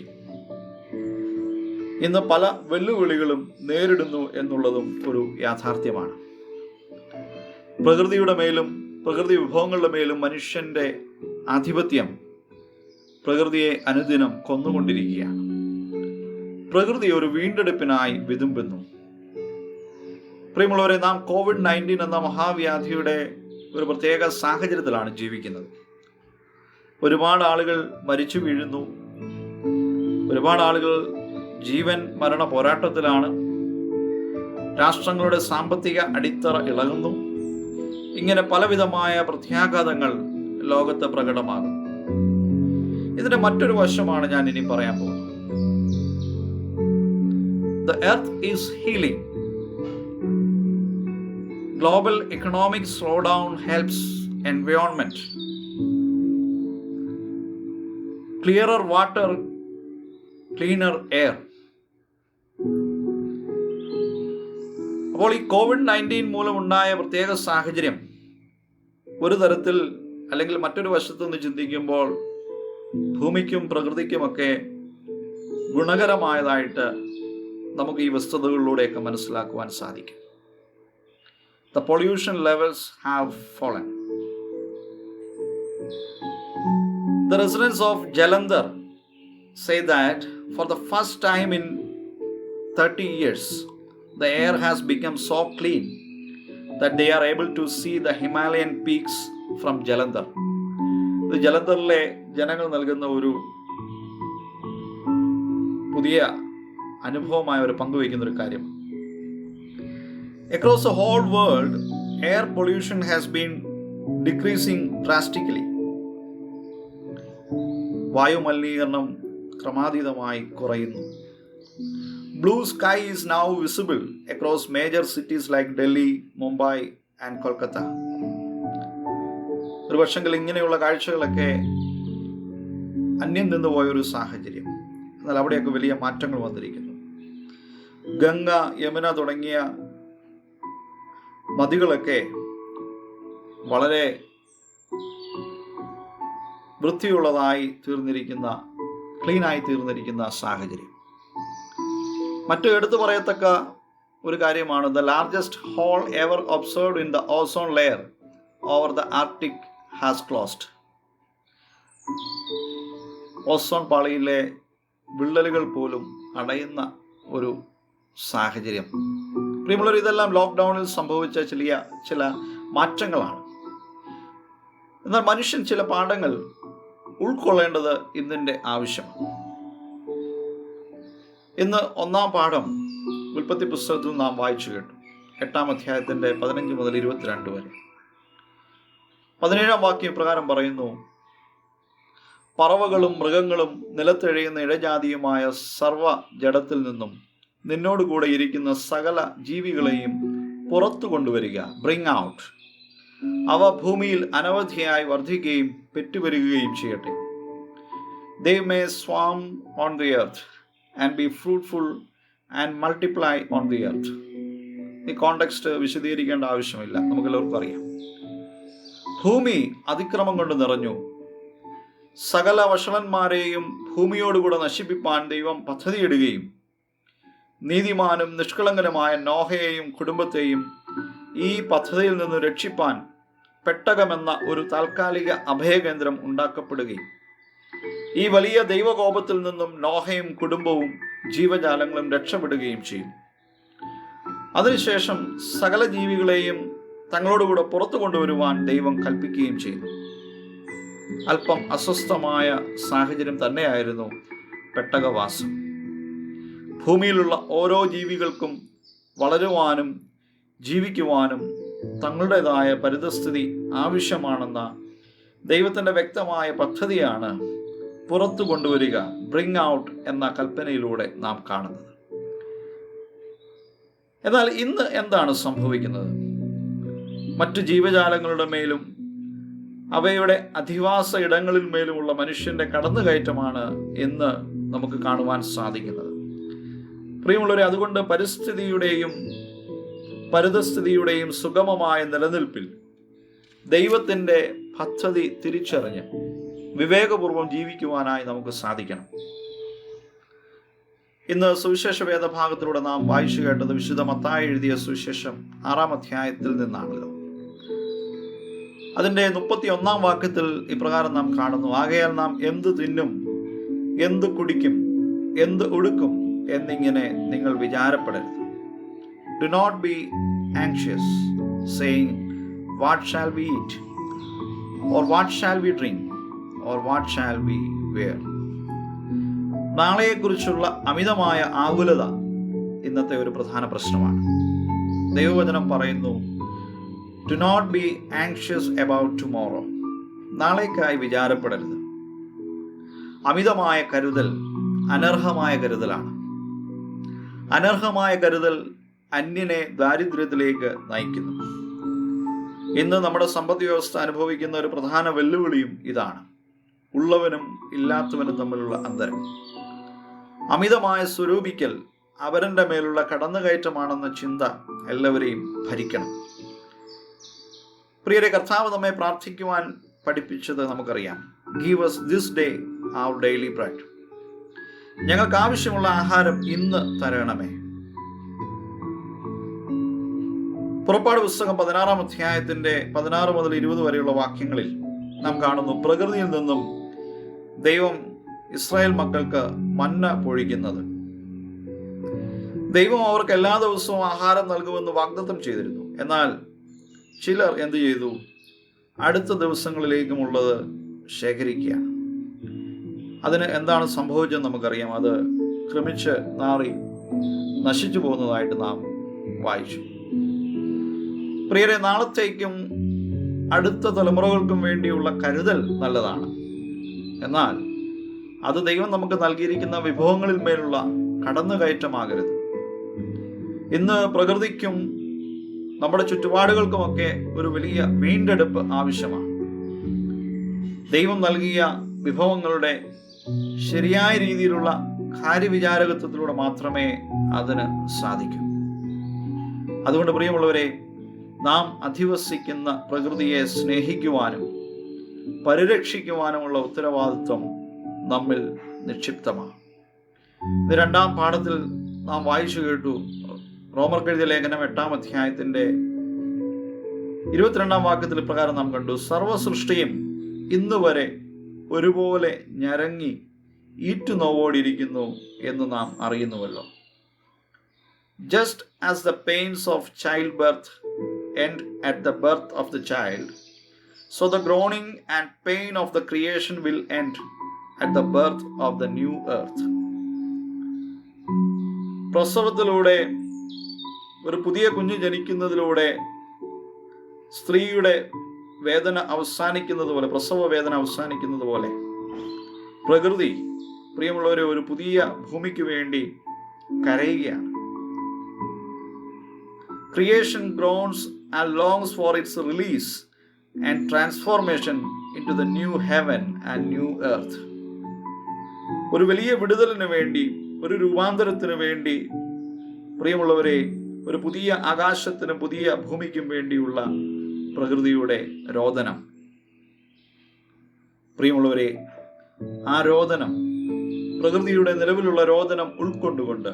ഇന്ന് പല വെല്ലുവിളികളും നേരിടുന്നു എന്നുള്ളതും ഒരു യാഥാർത്ഥ്യമാണ്. പ്രകൃതിയുടെ മേലും പ്രകൃതി വിഭവങ്ങളുടെ മേലും മനുഷ്യന്റെ ആധിപത്യം പ്രകൃതിയെ അനുദിനം കൊന്നുകൊണ്ടിരിക്കുകയാണ്. പ്രകൃതി ഒരു വീണ്ടെടുപ്പിനായി വിതുമ്പുന്നു. പ്രിയമുള്ളവരെ, നാം COVID-19 എന്ന മഹാവ്യാധിയുടെ ഒരു പ്രത്യേക സാഹചര്യത്തിലാണ് ജീവിക്കുന്നത്. ഒരുപാട് ആളുകൾ മരിച്ചു വീഴുന്നു. ഒരുപാട് ആളുകൾ ജീവൻ മരണ പോരാട്ടത്തിലാണ്. രാഷ്ട്രങ്ങളുടെ സാമ്പത്തിക അടിത്തറ ഇളകുന്നു. ഇങ്ങനെ പലവിധമായ പ്രത്യാഘാതങ്ങൾ ലോകത്ത് പ്രകടമാകും. ഇതിന്റെ മറ്റൊരു വശമാണ് ഞാൻ ഇനി പറയാൻ പോകുന്നത്. The earth is healing. Global economic slowdown helps environment. Clearer water, cleaner air. അപ്പോൾ ഈ COVID-19 മൂലമുണ്ടായ പ്രത്യേക സാഹചര്യം ഒരു തരത്തിൽ അല്ലെങ്കിൽ മറ്റൊരു വശത്തു നിന്ന് ചിന്തിക്കുമ്പോൾ ഭൂമിക്കും പ്രകൃതിക്കുമൊക്കെ ഗുണകരമായതായിട്ട് നമുക്ക് ഈ വസ്തുതകളിലൂടെയൊക്കെ മനസ്സിലാക്കുവാൻ സാധിക്കും. The pollution levels have fallen. The residents of Jalandhar say that for the first time in 30 years, the air has become so clean that they are able to see the Himalayan peaks from Jalandhar. ഇത് ജലന്ധറിലെ ജനങ്ങൾ നൽകുന്ന ഒരു പുതിയ അനുഭവമായ ഒരു പങ്കുവയ്ക്കുന്ന ഒരു കാര്യം. Across the whole world, air pollution has been decreasing drastically. വായുമലിനീകരണം ക്രമാതീതമായി കുറയുന്നു. Blue sky is now visible across major cities like Delhi, Mumbai and Kolkata. ഒരു പക്ഷെങ്കിൽ ഇങ്ങനെയുള്ള കാഴ്ചകളൊക്കെ അന്യം നിന്ന് പോയൊരു സാഹചര്യം. എന്നാൽ അവിടെയൊക്കെ വലിയ മാറ്റങ്ങൾ വന്നിരിക്കുന്നു. ഗംഗ, യമുന തുടങ്ങിയ നദികളൊക്കെ വളരെ വൃത്തിയുള്ളതായി തീർന്നിരിക്കുന്ന, ക്ലീനായി തീർന്നിരിക്കുന്ന സാഹചര്യം. മറ്റു എടുത്തു പറയത്തക്ക ഒരു കാര്യമാണ് the largest hole ever observed in the ozone layer over the Arctic has closed. Ozone പാളിയിലെ വിള്ളലുകൾ പോലും അടയുന്ന ഒരു സാഹചര്യം. പ്രിയമുള്ളവർ, ഇതെല്ലാം ലോക്ക്ഡൗണിൽ സംഭവിച്ച ചില മാറ്റങ്ങളാണ്. എന്നാൽ മനുഷ്യൻ ചില പാഠങ്ങൾ ഉൾക്കൊള്ളേണ്ടത് ഇന്നിൻ്റെ ആവശ്യമാണ്. ഇന്ന് ഒന്നാം പാഠം ഉൽപ്പത്തി പുസ്തകത്തിൽ നാം വായിച്ചു കേട്ടു. 8-ാം അധ്യായത്തിൻ്റെ 15 മുതൽ 22 വരെ. 17-ാം വാക്യം പ്രകാരം പറയുന്നു: പറവകളും മൃഗങ്ങളും നിലത്തെഴയുന്ന ഇഴജാതിയുമായ സർവ്വ ജഡത്തിൽ നിന്നും നിന്നോടുകൂടെ ഇരിക്കുന്ന സകല ജീവികളെയും പുറത്തു കൊണ്ടുവരിക, ബ്രിങ് ഔട്ട്. അവ ഭൂമിയിൽ അനവധിയായി വർദ്ധിക്കുകയും പെറ്റുവരികയും ചെയ്യട്ടെ. They may swarm on the earth and be fruitful and multiply on the earth. ഈ കോണ്ടെക്സ്റ്റ് വിശദീകരിക്കേണ്ട ആവശ്യമില്ല, നമുക്കെല്ലാവർക്കും അറിയാം. ഭൂമി അതിക്രമം കൊണ്ട് നിറഞ്ഞു. സകല വഷളന്മാരെയും ഭൂമിയോടുകൂടെ നശിപ്പിപ്പാൻ ദൈവം പദ്ധതിയിടുകയും നീതിമാനും നിഷ്കളങ്കനുമായ നോഹയെയും കുടുംബത്തെയും ഈ പദ്ധതിയിൽ നിന്ന് രക്ഷിപ്പാൻ പെട്ടകമെന്ന ഒരു താൽക്കാലിക അഭയകേന്ദ്രം ഉണ്ടാക്കപ്പെടുകയും ഈ വലിയ ദൈവകോപത്തിൽ നിന്നും നോഹയും കുടുംബവും ജീവജാലങ്ങളും രക്ഷപ്പെടുകയും ചെയ്യും. അതിനുശേഷം സകല ജീവികളെയും തങ്ങളോടുകൂടെ പുറത്തു കൊണ്ടുവരുവാൻ ദൈവം കൽപ്പിക്കുകയും ചെയ്തു. അല്പം അസ്വസ്ഥമായ സാഹചര്യം തന്നെയായിരുന്നു പെട്ടകവാസം. ഭൂമിയിലുള്ള ഓരോ ജീവികൾക്കും വളരുവാനും ജീവിക്കുവാനും തങ്ങളുടേതായ പരിതസ്ഥിതി ആവശ്യമാണെന്ന ദൈവത്തിൻ്റെ വ്യക്തമായ പദ്ധതിയാണ് പുറത്തു കൊണ്ടുവരിക, ബ്രിങ് ഔട്ട് എന്ന കൽപ്പനയിലൂടെ നാം കാണുന്നത്. എന്നാൽ ഇന്ന് എന്താണ് സംഭവിക്കുന്നത്? മറ്റു ജീവജാലങ്ങളുടെ മേലും അവയുടെ അധിവാസ ഇടങ്ങളിൽ മേലുമുള്ള മനുഷ്യന്റെ കടന്നുകയറ്റമാണ് ഇന്ന് നമുക്ക് കാണുവാൻ സാധിക്കുന്നത്. പ്രിയമുള്ളവരെ, അതുകൊണ്ട് പരിതസ്ഥിതിയുടെയും സുഗമമായ നിലനിൽപ്പിൽ ദൈവത്തിൻ്റെ പദ്ധതി തിരിച്ചറിഞ്ഞ് വിവേകപൂർവം ജീവിക്കുവാനായി നമുക്ക് സാധിക്കണം. ഇന്ന് സുവിശേഷ വേദഭാഗത്തിലൂടെ നാം വായിച്ചു കേട്ടത് വിശുദ്ധ മത്തായി എഴുതിയ സുവിശേഷം 6-ാം അധ്യായത്തിൽ നിന്നാണല്ലോ. അതിൻ്റെ 31-ാം വാക്യത്തിൽ ഇപ്രകാരം നാം കാണുന്നു: ആകയാൽ നാം എന്ത് തിന്നും, എന്ത് കുടിക്കും, എന്ത് ഉടുക്കും എന്നിങ്ങനെ നിങ്ങൾ വിചാരപ്പെടരുത്. Do not be anxious, saying, what shall we eat? Or what shall we drink? Or what shall we wear? നാളെയെക്കുറിച്ചുള്ള അമിതമായ ആകുലത ഇന്നത്തെ ഒരു പ്രധാന പ്രശ്നമാണ്. ദൈവവചനം പറയുന്നു, Do not be anxious about tomorrow. നാളേക്കായി വിചാരപ്പെടരുത്. അമിതമായ കരുതൽ അനർഹമായ കരുതലാണ്. അനർഹമായ കരുതൽ അന്യനെ ദാരിദ്ര്യത്തിലേക്ക് നയിക്കുന്നു. ഇന്ന് നമ്മുടെ സമ്പദ് വ്യവസ്ഥ അനുഭവിക്കുന്ന ഒരു പ്രധാന വെല്ലുവിളിയും ഇതാണ്: ഉള്ളവനും ഇല്ലാത്തവനും തമ്മിലുള്ള അന്തരം. അമിതമായ സ്വരൂപിക്കൽ അവരൻ്റെ മേലുള്ള കടന്നുകയറ്റമാണെന്ന ചിന്ത എല്ലാവരെയും ഭരിക്കണം. പ്രിയരെ, കർത്താവ് നമ്മെ പ്രാർത്ഥിക്കുവാൻ പഠിപ്പിച്ചത് നമുക്കറിയാം. Give us this day our daily bread. ഞങ്ങൾക്ക് ആവശ്യമുള്ള ആഹാരം ഇന്ന് തരണമേ. പുറപ്പാട് പുസ്തകം 16-ാം അധ്യായത്തിന്റെ 16 മുതൽ 20 വരെയുള്ള വാക്യങ്ങളിൽ നാം കാണുന്നു പ്രകൃതിയിൽ നിന്നും ദൈവം ഇസ്രായേൽ മക്കൾക്ക് മന്ന പൊഴിക്കുന്നത്. ദൈവം അവർക്ക് എല്ലാ ദിവസവും ആഹാരം നൽകുമെന്ന് വാഗ്ദത്തം ചെയ്തിരുന്നു. എന്നാൽ ചിലർ എന്ത് ചെയ്തു? അടുത്ത ദിവസങ്ങളിലേക്കുമുള്ളത് ശേഖരിക്കുകയാണ്. അതിന് എന്താണ് സംഭവിച്ചതെന്ന് നമുക്കറിയാം. അത് ക്രമിച്ച് നാറി നശിച്ചു പോകുന്നതായിട്ട് നാം വായിച്ചു. പ്രിയരെ, നാളത്തേക്കും അടുത്ത തലമുറകൾക്കും വേണ്ടിയുള്ള കരുതൽ നല്ലതാണ്. എന്നാൽ അത് ദൈവം നമുക്ക് നൽകിയിരിക്കുന്ന വിഭവങ്ങളിൽ മേലുള്ള കടന്നുകയറ്റമാകരുത്. ഇന്ന് പ്രകൃതിക്കും നമ്മുടെ ചുറ്റുപാടുകൾക്കുമൊക്കെ ഒരു വലിയ വീണ്ടെടുപ്പ് ആവശ്യമാണ്. ദൈവം നൽകിയ വിഭവങ്ങളുടെ ശരിയായ രീതിയിലുള്ള കാര്യവിചാരകത്വത്തിലൂടെ മാത്രമേ അതിന് സാധിക്കൂ. അതുകൊണ്ട് പ്രിയമുള്ളവരെ, നാം അധിവസിക്കുന്ന പ്രകൃതിയെ സ്നേഹിക്കുവാനും പരിരക്ഷിക്കുവാനുമുള്ള ഉത്തരവാദിത്വം നമ്മിൽ നിക്ഷിപ്തമാണ്. ഇത് 2-ാം പാഠത്തിൽ നാം വായിച്ചു കേട്ടു. റോമർക്കെഴുതിയ ലേഖനം 8-ാം അധ്യായത്തിന്റെ 22-ാം വാക്യത്തിൽ പ്രകാരം നാം കണ്ടു: സർവ്വസൃഷ്ടിയും ഇന്നുവരെ ഒരുപോലെ ഞരങ്ങി ഈറ്റുനോവോടിയിരിക്കുന്നു എന്ന് നാം അറിയുന്നുവല്ലോ. Just as the pains of childbirth end at the birth of the child, so the groaning and pain of the creation will end at the birth of the new earth. പ്രസവത്തിലൂടെ ഒരു പുതിയ കുഞ്ഞ് ജനിക്കുന്നതിലൂടെ സ്ത്രീയുടെ വേദന അവസാനിക്കുന്നത് പോലെ, പ്രസവ വേദന അവസാനിക്കുന്നത് പോലെ പ്രകൃതി, പ്രിയമുള്ളവരെ, ഒരു പുതിയ ഭൂമിക്ക് വേണ്ടി കരയുകയാണ്. Creation groans and longs for its release and transformation into the new heaven and new earth. ഒരു വലിയ വിടുതലിന് വേണ്ടി, ഒരു രൂപാന്തരത്തിന് വേണ്ടി, പ്രിയമുള്ളവരെ, ഒരു പുതിയ ആകാശത്തിനും പുതിയ ഭൂമിക്കും വേണ്ടിയുള്ള പ്രകൃതിയുടെ രോദനം. പ്രിയമുള്ളവരെ, ആ രോദനം, പ്രകൃതിയുടെ നിലവിലുള്ള രോദനം ഉൾക്കൊണ്ടുകൊണ്ട്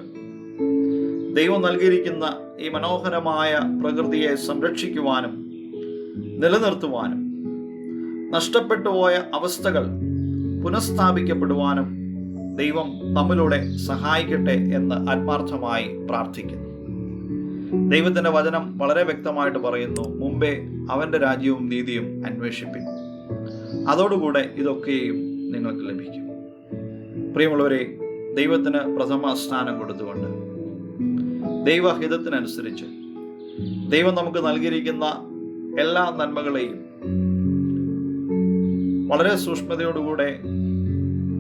ദൈവം നൽകിയിരിക്കുന്ന ഈ മനോഹരമായ പ്രകൃതിയെ സംരക്ഷിക്കുവാനും നിലനിർത്തുവാനും നഷ്ടപ്പെട്ടു പോയ അവസ്ഥകൾ പുനഃസ്ഥാപിക്കപ്പെടുവാനും ദൈവം നമ്മിലൂടെ സഹായിക്കട്ടെ എന്ന് ആത്മാർത്ഥമായി പ്രാർത്ഥിക്കുന്നു. ദൈവത്തിൻ്റെ വചനം വളരെ വ്യക്തമായിട്ട് പറയുന്നു, മുമ്പേ അവൻ്റെ രാജ്യവും നീതിയും അന്വേഷിപ്പിൻ, അതോടുകൂടെ ഇതൊക്കെയും നിങ്ങൾക്ക് ലഭിക്കും. പ്രിയമുള്ളവരെ, ദൈവത്തിന് പ്രഥമ സ്ഥാനം കൊടുത്തുകൊണ്ട് ദൈവഹിതത്തിനനുസരിച്ച് ദൈവം നമുക്ക് നൽകിയിരിക്കുന്ന എല്ലാ നന്മകളെയും വളരെ സൂക്ഷ്മതയോടുകൂടെ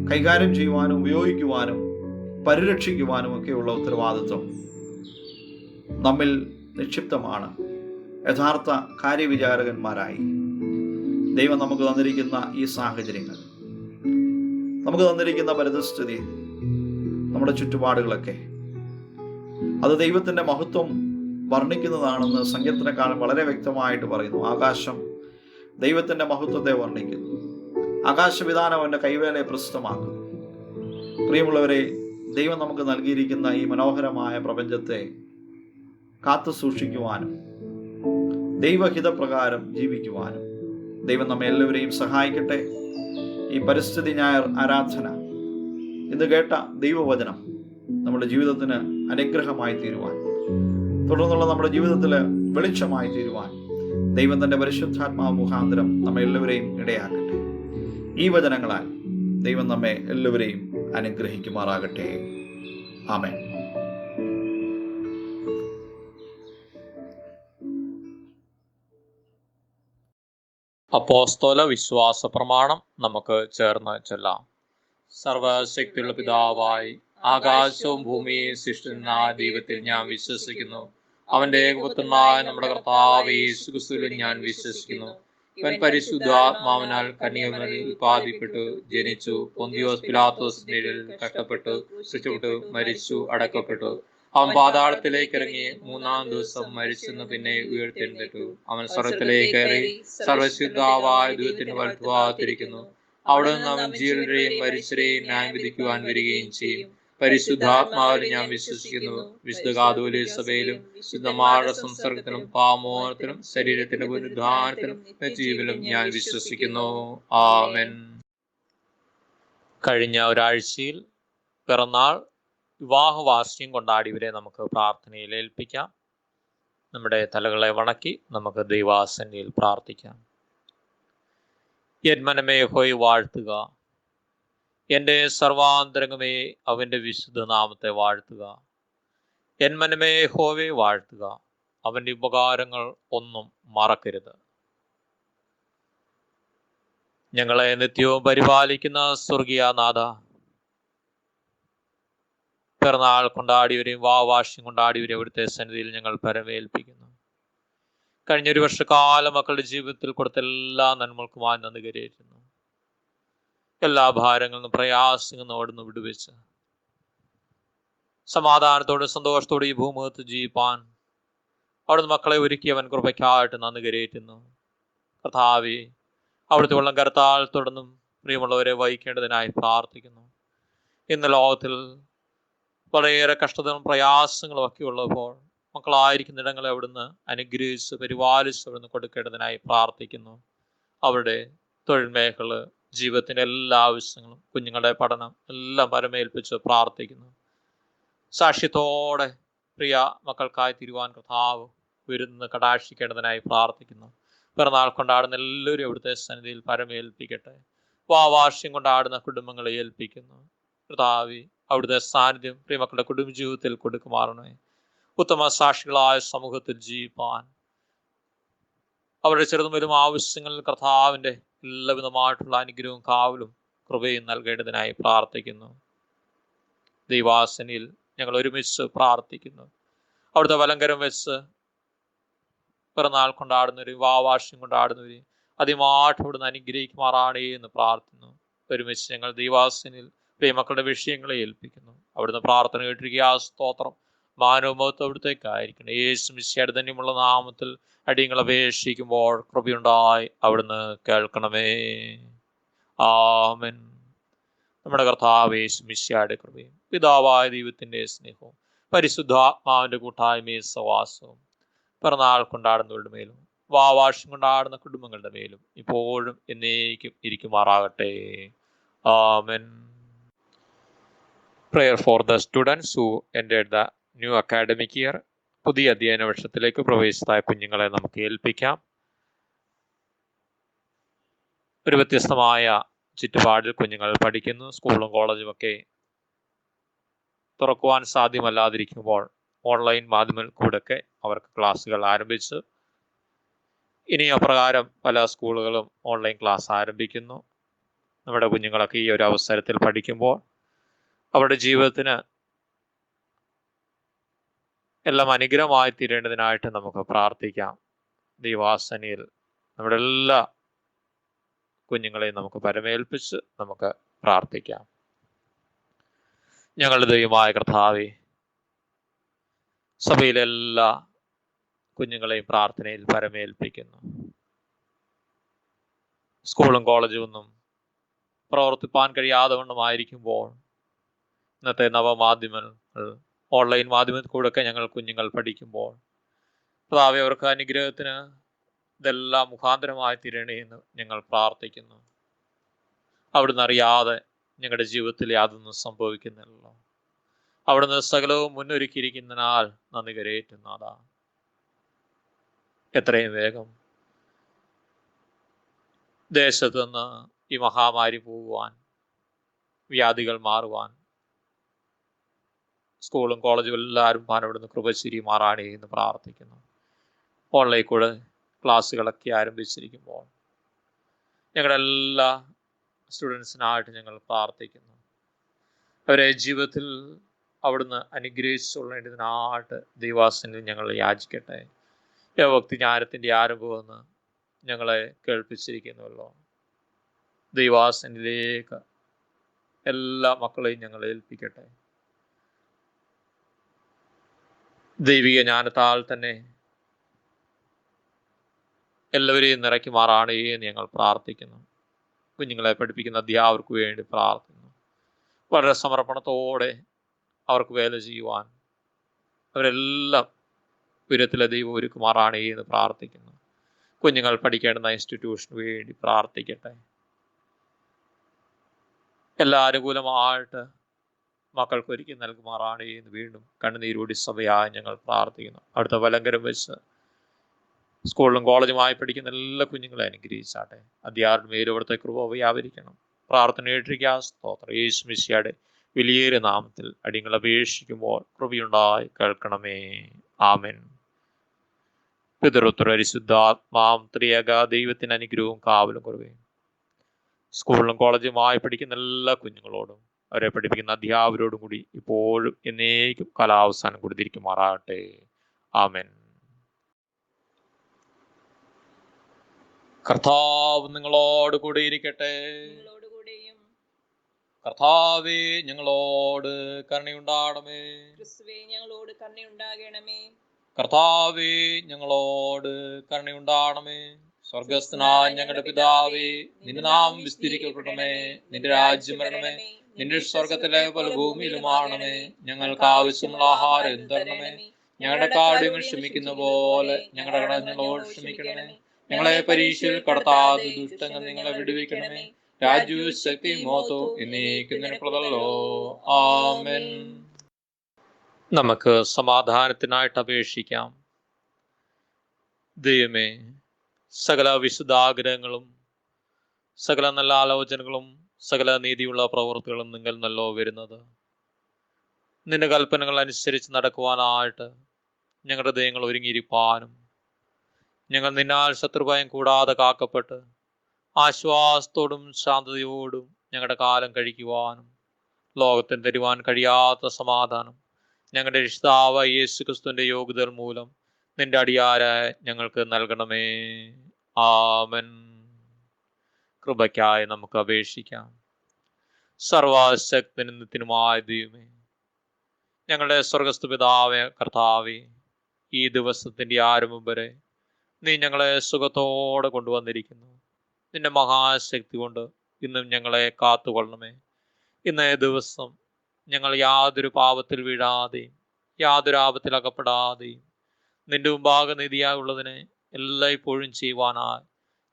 കൈകാര്യം ചെയ്യുവാനും ഉപയോഗിക്കുവാനും പരിരക്ഷിക്കുവാനും ഒക്കെയുള്ള ഉത്തരവാദിത്വം നമ്മിൽ നിക്ഷിപ്തമാണ്. യഥാർത്ഥ കാര്യവിചാരകന്മാരായി ദൈവം നമുക്ക് തന്നിരിക്കുന്ന ഈ സാഹചര്യങ്ങൾ, നമുക്ക് തന്നിരിക്കുന്ന പരിതസ്ഥിതി, നമ്മുടെ ചുറ്റുപാടുകളൊക്കെ അത് ദൈവത്തിൻ്റെ മഹത്വം വർണ്ണിക്കുന്നതാണെന്ന് സങ്കീർത്തനക്കാരൻ വളരെ വ്യക്തമായിട്ട് പറയുന്നു. ആകാശം ദൈവത്തിൻ്റെ മഹത്വത്തെ വർണ്ണിക്കുന്നു, ആകാശവിധാനം അവൻ്റെ കൈവേലയെ പ്രസിദ്ധമാക്കുന്നു. പ്രിയമുള്ളവരെ, ദൈവം നമുക്ക് നൽകിയിരിക്കുന്ന ഈ മനോഹരമായ പ്രപഞ്ചത്തെ കാത്തു സൂക്ഷിക്കുവാനും ദൈവഹിതപ്രകാരം ജീവിക്കുവാനും ദൈവം നമ്മെ എല്ലാവരെയും സഹായിക്കട്ടെ. ഈ പരിസ്ഥിതി ഞായർ ആരാധന, ഇന്ന് കേട്ട ദൈവവചനം നമ്മുടെ ജീവിതത്തിന് അനുഗ്രഹമായി തീരുവാൻ, തുടർന്നുള്ള നമ്മുടെ ജീവിതത്തിൽ വെളിച്ചമായി തീരുവാൻ ദൈവം തൻ്റെ പരിശുദ്ധാത്മാവ് മുഖാന്തരം നമ്മെ എല്ലാവരെയും ഇടയാക്കട്ടെ. ഈ വചനങ്ങളാൽ ദൈവം നമ്മെ എല്ലാവരെയും അനുഗ്രഹിക്കുമാറാകട്ടെ. ആമേൻ. അപ്പോസ്തല വിശ്വാസ പ്രമാണം നമുക്ക് ചേർന്ന് ചൊല്ലാം. സർവശക്തിയുള്ള പിതാവായി ആകാശവും ഭൂമിയും സൃഷ്ടിച്ച ദൈവത്തിൽ ഞാൻ വിശ്വസിക്കുന്നു. അവന്റെ ഏകപുത്രനായ നമ്മുടെ കർത്താവ് യേശു ക്രിസ്തുവിൽ ഞാൻ വിശ്വസിക്കുന്നു. അവൻ പരിശുദ്ധാത്മാവിനാൽ കന്യകമറിയിൽ ഉൽപ്പാദിപ്പിച്ചു, ജനിച്ചു, പൊന്തിയോസ് പിലാത്തോസിന്റെ കീഴിൽ കഷ്ടപ്പെട്ടു, ക്രൂശിക്കപ്പെട്ടു, മരിച്ചു, അടക്കപ്പെട്ടു. അവൻ പാതാളത്തിലേക്ക് ഇറങ്ങി, മൂന്നാം ദിവസം മരിച്ചെന്ന് പിന്നെ ഉയർത്തെഴുന്നേറ്റു. അവൻ സ്വർഗ്ഗത്തിലേക്ക് കയറി സർവശുദ്ധാവായ ദൈവത്തിന് വലത്തുഭാഗത്തിരിക്കുന്നു. അവിടെ നിന്ന് അവൻ ജീവന്റെയും മരിച്ചവരെയും ന്യായം വിധിക്കുവാൻ വരികയും ചെയ്യും. പരിശുദ്ധാത്മാവിൽ ഞാൻ വിശ്വസിക്കുന്നു. വിശുദ്ധ കാതോലിക സഭയിലും ശുദ്ധമാരുടെ സംസർഗത്തിലും പാമോചനത്തിലും ശരീരത്തിന്റെ പുനരുദ്ധാനത്തിലും ജീവനിലും ഞാൻ വിശ്വസിക്കുന്നു. ആമേൻ. കഴിഞ്ഞ ഒരാഴ്ചയിൽ പിറന്നാൾ വിവാഹവാർഷികം കൊണ്ടാടിയവരെ നമുക്ക് പ്രാർത്ഥനയിൽ ഏൽപ്പിക്കാം. നമ്മുടെ തലകളെ വണക്കി നമുക്ക് ദൈവാസന്നിധിയിൽ പ്രാർത്ഥിക്കാം. എൻ മനമേ യഹോവയെ വാഴ്ത്തുക, എൻ്റെ സർവാന്തരംഗമേ അവൻ്റെ വിശുദ്ധ നാമത്തെ വാഴ്ത്തുക. എൻ മനമേ യഹോവയെ വാഴ്ത്തുക, അവൻ്റെ ഉപകാരങ്ങൾ ഒന്നും മറക്കരുത്. ഞങ്ങളെ നിത്യവും പരിപാലിക്കുന്ന സ്വർഗീയനാഥ, പിറന്നാൾ കൊണ്ടാടിയവരെയും വാർഷികം കൊണ്ടാടിയവരെയും അവിടുത്തെ സന്നിധിയിൽ ഞങ്ങൾ പരമേൽപ്പിക്കുന്നു. കഴിഞ്ഞൊരു വർഷക്കാലം മക്കളുടെ ജീവിതത്തിൽ കൊടുത്ത എല്ലാ നന്മകൾക്കുമായി നന്ദി കരയേറ്റുന്നു. എല്ലാ ഭാരങ്ങളും പ്രയാസങ്ങളും അവിടുന്ന് വിടുവെച്ച് സമാധാനത്തോടും സന്തോഷത്തോടും ഈ ഭൂമുഖത്ത് ജീവിപ്പാൻ അവിടുന്ന് മക്കളെ ഒരുക്കിയവൻ കൃപയ്ക്കായിട്ട് നന്ദി കരയേറ്റുന്നു. കർത്താവേ, അവിടുത്തെ വെള്ളം കരത്താൽ തുടർന്നും പ്രിയമുള്ളവരെ വഹിക്കേണ്ടതിനായി പ്രാർത്ഥിക്കുന്നു. ഇന്ന് ലോകത്തിൽ വളരെയേറെ കഷ്ടതകളും പ്രയാസങ്ങളും ഒക്കെ ഉള്ളപ്പോൾ മക്കളായിരിക്കുന്ന ഇടങ്ങളെ അവിടുന്ന് അനുഗ്രഹിച്ച് പരിപാലിച്ച് അവിടുന്ന് കൊടുക്കേണ്ടതിനായി പ്രാർത്ഥിക്കുന്നു. അവരുടെ തൊഴിൽ മേഖല, ജീവിതത്തിൻ്റെ എല്ലാ ആവശ്യങ്ങളും, കുഞ്ഞുങ്ങളുടെ പഠനം എല്ലാം പരമേൽപ്പിച്ച് പ്രാർത്ഥിക്കുന്നു. സാക്ഷ്യത്തോടെ പ്രിയ മക്കൾക്കായി തിരുവാൻ കർത്താവ് വരുന്ന് കടാക്ഷിക്കേണ്ടതിനായി പ്രാർത്ഥിക്കുന്നു. പിറന്നാൾ കൊണ്ടാടുന്ന എല്ലാവരും അവിടുത്തെ സന്നിധിയിൽ പരമേൽപ്പിക്കട്ടെ. വാർഷികം കൊണ്ടാടുന്ന കുടുംബങ്ങളെ ഏൽപ്പിക്കുന്നു. കർത്താവേ, അവിടുത്തെ സാന്നിധ്യം പ്രിയമക്കളുടെ കുടുംബ ജീവിതത്തിൽ കൊടുക്കുമാറണമേ. ഉത്തമ സാക്ഷികളായ സമൂഹത്തിൽ ജീവിപ്പാൻ അവരുടെ ചെറുതും വലും ആവശ്യങ്ങളിൽ കർത്താവിൻ്റെ എല്ലാവിധമായിട്ടുള്ള അനുഗ്രഹവും കാവലും കൃപയും നൽകേണ്ടതിനായി പ്രാർത്ഥിക്കുന്നു. ദൈവാസനിൽ ഞങ്ങൾ ഒരുമിച്ച് പ്രാർത്ഥിക്കുന്നു. അവിടുത്തെ വലങ്കരം വെച്ച് പിറന്നാൾ കൊണ്ടാടുന്നവരും വാർഷികം കൊണ്ടാടുന്നവരും അതിമായിട്ട് അവിടുന്ന് അനുഗ്രഹിക്കുമാറാണേ എന്ന് പ്രാർത്ഥിക്കുന്നു. ഒരുമിച്ച് ഞങ്ങൾ ദൈവാസനിൽ പ്രിയമക്കളുടെ വിഷയങ്ങളെ ഏൽപ്പിക്കുന്നു. അവിടുന്ന് പ്രാർത്ഥന കേട്ടിരിക്കുക. സ്തോത്രം. മാനവമഹത്വം അവിടുത്തേക്കായിരിക്കണം. യേശു മിശിഹായുടെ ധന്യമുള്ള നാമത്തിൽ അടിയങ്ങൾ അപേക്ഷിക്കുമ്പോൾ കൃപയുണ്ടായി അവിടുന്ന് കേൾക്കണമേ. ആമേൻ. നമ്മുടെ കർത്താവ് യേശു മിശിഹായുടെ കൃപയും പിതാവായ ദൈവത്തിൻ്റെ സ്നേഹവും പരിശുദ്ധാത്മാവിൻ്റെ കൂട്ടായ്മയും സവാസവും പിറന്നാൾ കൊണ്ടാടുന്നവരുടെ മേലും വാർഷികം കൊണ്ടാടുന്ന കുടുംബങ്ങളുടെ മേലും ഇപ്പോഴും എന്നേക്കും ഇരിക്കുമാറാകട്ടെ. ആമേൻ. Prayer for the students who entered the new academic year. പുതിയ അധ്യയന വർഷത്തിലേക്ക് പ്രവേശിച്ചതായ കുഞ്ഞുങ്ങളെ നമുക്ക് ഏൽപ്പിക്കാം. ഒരു വ്യത്യസ്തമായ ചുറ്റുപാടിൽ കുഞ്ഞുങ്ങൾ പഠിക്കുന്നു. സ്കൂളും കോളേജും ഒക്കെ തുറക്കുവാൻ സാധ്യമല്ലാതിരിക്കുമ്പോൾ ഓൺലൈൻ മാധ്യമത്തിൽ കൂടെയൊക്കെ അവർക്ക് ക്ലാസ്സുകൾ ആരംഭിച്ചു. ഇനി അപ്രകാരം പല സ്കൂളുകളും ഓൺലൈൻ ക്ലാസ് ആരംഭിക്കുന്നു. നമ്മുടെ കുഞ്ഞുങ്ങളൊക്കെ ഈ ഒരു അവസരത്തിൽ പഠിക്കുമ്പോൾ അവരുടെ ജീവിതത്തിന് എല്ലാം അനുഗ്രഹമായി തീരേണ്ടതിനായിട്ട് നമുക്ക് പ്രാർത്ഥിക്കാം. ദൈവാസനയിൽ നമ്മുടെ എല്ലാ കുഞ്ഞുങ്ങളെയും നമുക്ക് പരമേൽപ്പിച്ച് നമുക്ക് പ്രാർത്ഥിക്കാം. ഞങ്ങളുടെ ദൈവമായ കർത്താവേ, സഭയിലെ എല്ലാ കുഞ്ഞുങ്ങളെയും പ്രാർത്ഥനയിൽ പരമേൽപ്പിക്കുന്നു. സ്കൂളും കോളേജും ഒന്നും പ്രവർത്തിപ്പാൻ കഴിയാതെ വണ്ണമായിരിക്കുമ്പോൾ ഇന്നത്തെ നവമാധ്യമങ്ങൾ ഓൺലൈൻ മാധ്യമത്തിൽ കൂടെയൊക്കെ ഞങ്ങൾ കുഞ്ഞുങ്ങൾ പഠിക്കുമ്പോൾ കർത്താവേ, അവർക്ക് അനുഗ്രഹത്തിന് ഇതെല്ലാം മുഖാന്തരമായി തീരണേ എന്ന് ഞങ്ങൾ പ്രാർത്ഥിക്കുന്നു. അവിടുന്ന് അറിയാതെ ഞങ്ങളുടെ ജീവിതത്തിൽ യാതൊന്നും സംഭവിക്കുന്നില്ലല്ലോ. അവിടുന്ന് സകലവും മുന്നൊരുക്കിയിരിക്കുന്നതിനാൽ നന്ദി കരയേറ്റുന്നതാ. എത്രയും വേഗം ദേശത്ത് നിന്ന് ഈ മഹാമാരി പോകുവാൻ, വ്യാധികൾ മാറുവാൻ, സ്കൂളും കോളേജും എല്ലാവരും അവിടുന്ന് കൃപശ്ശേരി മാറാണേ എന്ന് പ്രാർത്ഥിക്കുന്നു. ഓൺലൈൻ കൂടെ ക്ലാസ്സുകളൊക്കെ ആരംഭിച്ചിരിക്കുമ്പോൾ ഞങ്ങളുടെ എല്ലാ സ്റ്റുഡൻസിനായിട്ട് ഞങ്ങൾ പ്രാർത്ഥിക്കുന്നു. അവരെ ജീവിതത്തിൽ അവിടുന്ന് അനുഗ്രഹിച്ചുകൊള്ളേണ്ടതിനായിട്ട് ദൈവാസനിൽ ഞങ്ങൾ യാചിക്കട്ടെ. ഭക്തി ജ്ഞാനത്തിൻ്റെ ആരംഭമെന്ന് ഞങ്ങളെ കേൾപ്പിച്ചിരിക്കുന്നുവല്ലോ. ദൈവാസനിലേക്ക് എല്ലാ മക്കളെയും ഞങ്ങൾ ഏൽപ്പിക്കട്ടെ. ദൈവിക ജ്ഞാനത്താൽ തന്നെ എല്ലാവരെയും നിറയ്ക്ക് മാറാണേ എന്ന് ഞങ്ങൾ പ്രാർത്ഥിക്കുന്നു. കുഞ്ഞുങ്ങളെ പഠിപ്പിക്കുന്ന അധ്യാപകർക്ക് വേണ്ടി പ്രാർത്ഥിക്കുന്നു. വളരെ സമർപ്പണത്തോടെ അവർക്ക് വേല ചെയ്യുവാൻ അവരെല്ലാം ഉയരത്തിലെ ദൈവം ഒരുക്കുമാറാണേ എന്ന് പ്രാർത്ഥിക്കുന്നു. കുഞ്ഞുങ്ങൾ പഠിക്കേണ്ടുന്ന ഇൻസ്റ്റിറ്റ്യൂഷന് വേണ്ടി പ്രാർത്ഥിക്കട്ടെ. എല്ലാ അനുകൂലമായിട്ട് മക്കൾക്ക് ഒരുക്കി നൽകുമാറാണേ എന്ന് വീണ്ടും കണ്ണുനീരോടി സഭയായി ഞങ്ങൾ പ്രാർത്ഥിക്കുന്നു. അടുത്ത വലങ്കരം വെച്ച് സ്കൂളിലും കോളേജുമായി പഠിക്കുന്ന എല്ലാ കുഞ്ഞുങ്ങളെ അനുഗ്രഹിച്ചാട്ടെ. അധ്യാപകരുടെ മേലും അവിടുത്തെ കൃപ വ്യാപരിക്കണം. പ്രാർത്ഥന ഏറ്റിരിക്കുക. സ്തോത്രം. യേശു മിശിഹായുടെ വലിയേറിയ നാമത്തിൽ അടിയങ്ങൾ അപേക്ഷിക്കുമ്പോൾ കൃപയുണ്ടായി കേൾക്കണമേ. ആമേൻ. പിതൃപുത്ര പരിശുദ്ധാത്മാവും ത്രിയേക ദൈവത്തിന് അനുഗ്രഹവും കാവലും കുറവേയും സ്കൂളിലും കോളേജുമായി പഠിക്കുന്ന എല്ലാ കുഞ്ഞുങ്ങളോടും അവരെ പഠിപ്പിക്കുന്ന അധ്യാപകരോടും കൂടി ഇപ്പോഴും എന്നേക്കും കാലാവസാനം കൊടുത്തിരിക്കുമാറാകട്ടെ. ആമേൻ. കർത്താവ് നിങ്ങളോട് കൂടെ ഇരിക്കട്ടെ. നിങ്ങളോടുകൂടെയും. കർത്താവേ, ഞങ്ങളോട് കരുണയുണ്ടാകണമേ. ക്രിസ്തുവേ, ഞങ്ങളോട് കരുണയുണ്ടാകണമേ. കർത്താവേ, ഞങ്ങളോട് കരുണയുണ്ടാകണമേ. സ്വർഗസ്ഥനായ ഞങ്ങളുടെ പിതാവേ, നിന്റെ നാമം വിസ്തരിക്കപ്പെടണമേ. നിന്റെ രാജ്യം വരണമേ. നിന്റെ സ്വർഗത്തിലെ പോലെ ഭൂമിയിലുമാണമേ. ഞങ്ങൾക്ക് ആവശ്യമുള്ള ആഹാരം എന്തരണമേ. ഞങ്ങളുടെ കാഠിന്യം ക്ഷമിക്കുന്ന പോലെ ഞങ്ങളുടെ കടങ്ങളോട് ക്ഷമിക്കണമേ. ഞങ്ങളെ പരീക്ഷയിൽ കടത്താതെ ദുഷ്ടങ്ങൾ നിങ്ങളെ വിടുവിക്കണമേ. രാജ്യവും ശക്തി മോത്തോ എന്നേക്കും നിനക്കുള്ളതല്ലോ. ആമേൻ. നമുക്ക് സമാധാനത്തിനായിട്ട് അപേക്ഷിക്കാം. ദൈവമേ, സകല വിശുദ്ധാഗ്രഹങ്ങളും സകല നല്ല ആലോചനകളും സകല നീതിയുള്ള പ്രവൃത്തികളും നിങ്ങൾ നല്ലോ വരുന്നത്. നിന്റെ കൽപ്പനകൾ അനുസരിച്ച് നടക്കുവാനായിട്ട് ഞങ്ങളുടെ ഹൃദയങ്ങൾ ഒരുങ്ങിയിരിപ്പാനും ഞങ്ങൾ നിന്നാൽ ശത്രുഭയം കൂടാതെ കാക്കപ്പെട്ട് ആശ്വാസത്തോടും ശാന്തതയോടും ഞങ്ങളുടെ കാലം കഴിക്കുവാനും ലോകത്തിന് തരുവാൻ കഴിയാത്ത സമാധാനം ഞങ്ങളുടെ രക്ഷിതാവ് യേശു ക്രിസ്തുവിന്റെ യോഗ്യതകൾ മൂലം നിന്റെ അടിയാരായ ഞങ്ങൾക്ക് നൽകണമേ. ആമേൻ. കൃപയ്ക്കായി നമുക്ക് അപേക്ഷിക്കാം. സർവശക്തനും നിത്യനുമായ ദൈവമേ, ഞങ്ങളുടെ സ്വർഗസ്ഥ പിതാവേ, കർത്താവേ, ഈ ദിവസത്തിന്റെ ആരംഭം വരെ നീ ഞങ്ങളെ സുഖത്തോടെ കൊണ്ടുവന്നിരിക്കുന്നു. നിന്റെ മഹാശക്തി കൊണ്ട് ഇന്നും ഞങ്ങളെ കാത്തുകൊള്ളണമേ. ഇന്നേ ദിവസം ഞങ്ങൾ യാതൊരു പാപത്തിൽ വീഴാതെയും യാതൊരു ആപത്തിൽ അകപ്പെടാതെയും നിന്റെ മുമ്പാകെ നീതിയായുള്ളതിനെ എല്ലായ്പ്പോഴും ചെയ്യുവാനായി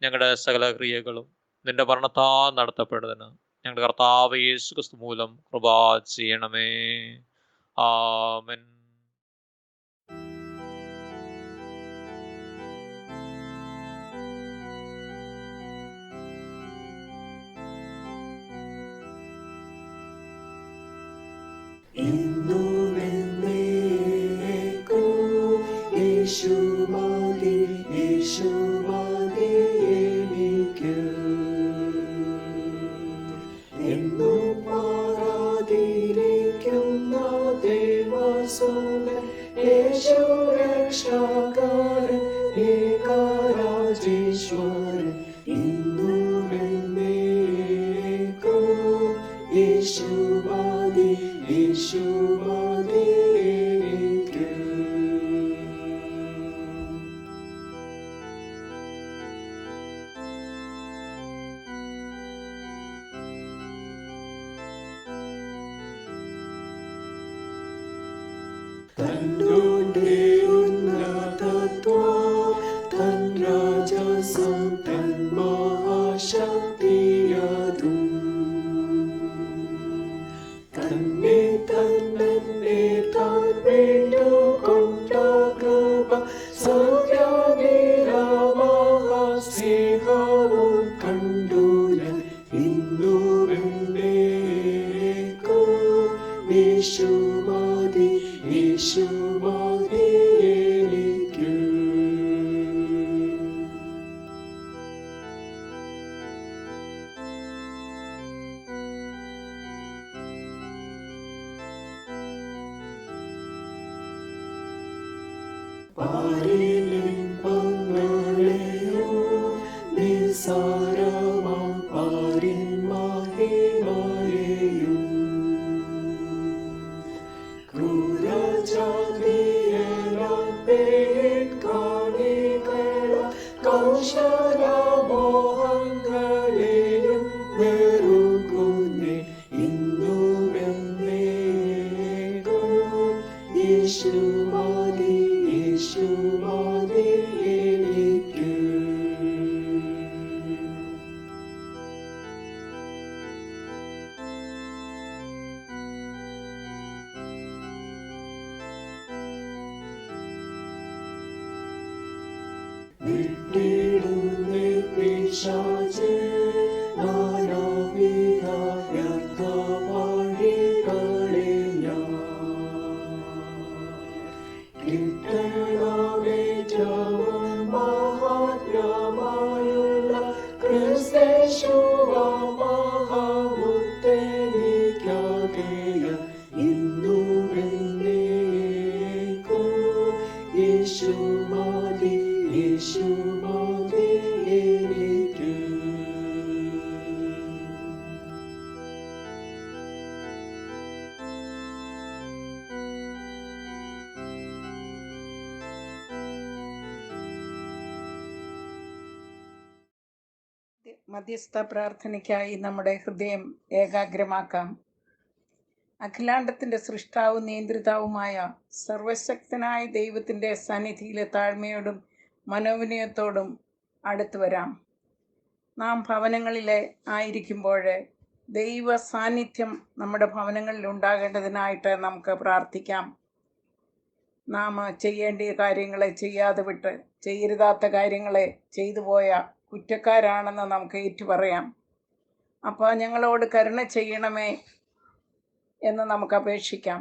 ഞങ്ങളുടെ സകല ക്രിയകളും നിന്റെ ഭരണത്താൽ നടത്തപ്പെടുന്നതിന് ഞങ്ങളുടെ കർത്താവ് യേശു ക്രിസ്തു മൂലം കൃപ ചെയ്യണമേ. ആമേൻ. മതി എനിക്ക്. തന്നോടെ ഉന്നതത്വം, തൻ രാജസം, തൻ മഹാശക്തിയതും, തന്നെ തന്നെ താൻ വേണ്ടുകൊണ്ട കൃപ സൗഖ്യനിരമഹാസ്നേഹവും കണ്ടു ഞാൻ ഇന്നുമെന്നേക്കും. യേശുമതി യേശുമതി എനിക്ക്. പാരിലിമ്പങ്ങളെയോ നിസ്സാരമാം പാരിൻ മഹിമയെയും ക്രൂരജാതിയെല്ലാം പേൻകാണികളാം കൗശലമോഹങ്ങളെയും വെറുക്കുന്നേ ഇന്നുമെന്നേക്കും. യേശുമതി യേശുമതി എനിക്ക്. വിട്ടിടുന്നേ പിശാചേ നാനാവിധ വ്യർത്ഥവഴികളെ ഞാൻ. കിട്ടണമെറ്റവും മഹാത്മ്യമായുള്ള ക്രിസ്തേശുവ മഹാമുത്തെനിക്കാകയാൽ ഇന്നുമെന്നേക്കും. യേശുമതി യേശുമതി എനിക്ക്. മധ്യസ്ഥ പ്രാർത്ഥനയ്ക്കായി നമ്മുടെ ഹൃദയം ഏകാഗ്രമാക്കാം. അഖിലാണ്ടത്തിൻ്റെ സൃഷ്ടാവും നിയന്ത്രിതാവുമായ സർവശക്തനായ ദൈവത്തിൻ്റെ സന്നിധിയിലെ താഴ്മയോടും മനോവിനയത്തോടും അടുത്തു വരാം. നാം ഭവനങ്ങളിലെ ആയിരിക്കുമ്പോൾ ദൈവ സാന്നിധ്യം നമ്മുടെ ഭവനങ്ങളിൽ ഉണ്ടാകേണ്ടതിനായിട്ട് നമുക്ക് പ്രാർത്ഥിക്കാം. നാം ചെയ്യേണ്ട കാര്യങ്ങളെ ചെയ്യാതെ വിട്ട് ചെയ്യരുതാത്ത കാര്യങ്ങളെ ചെയ്തു പോയ കുറ്റക്കാരാണെന്ന് നമുക്ക് ഏറ്റുപറയാം. അപ്പോൾ ഞങ്ങളോട് കരുണ ചെയ്യണമേ എന്ന് നമുക്ക് അപേക്ഷിക്കാം.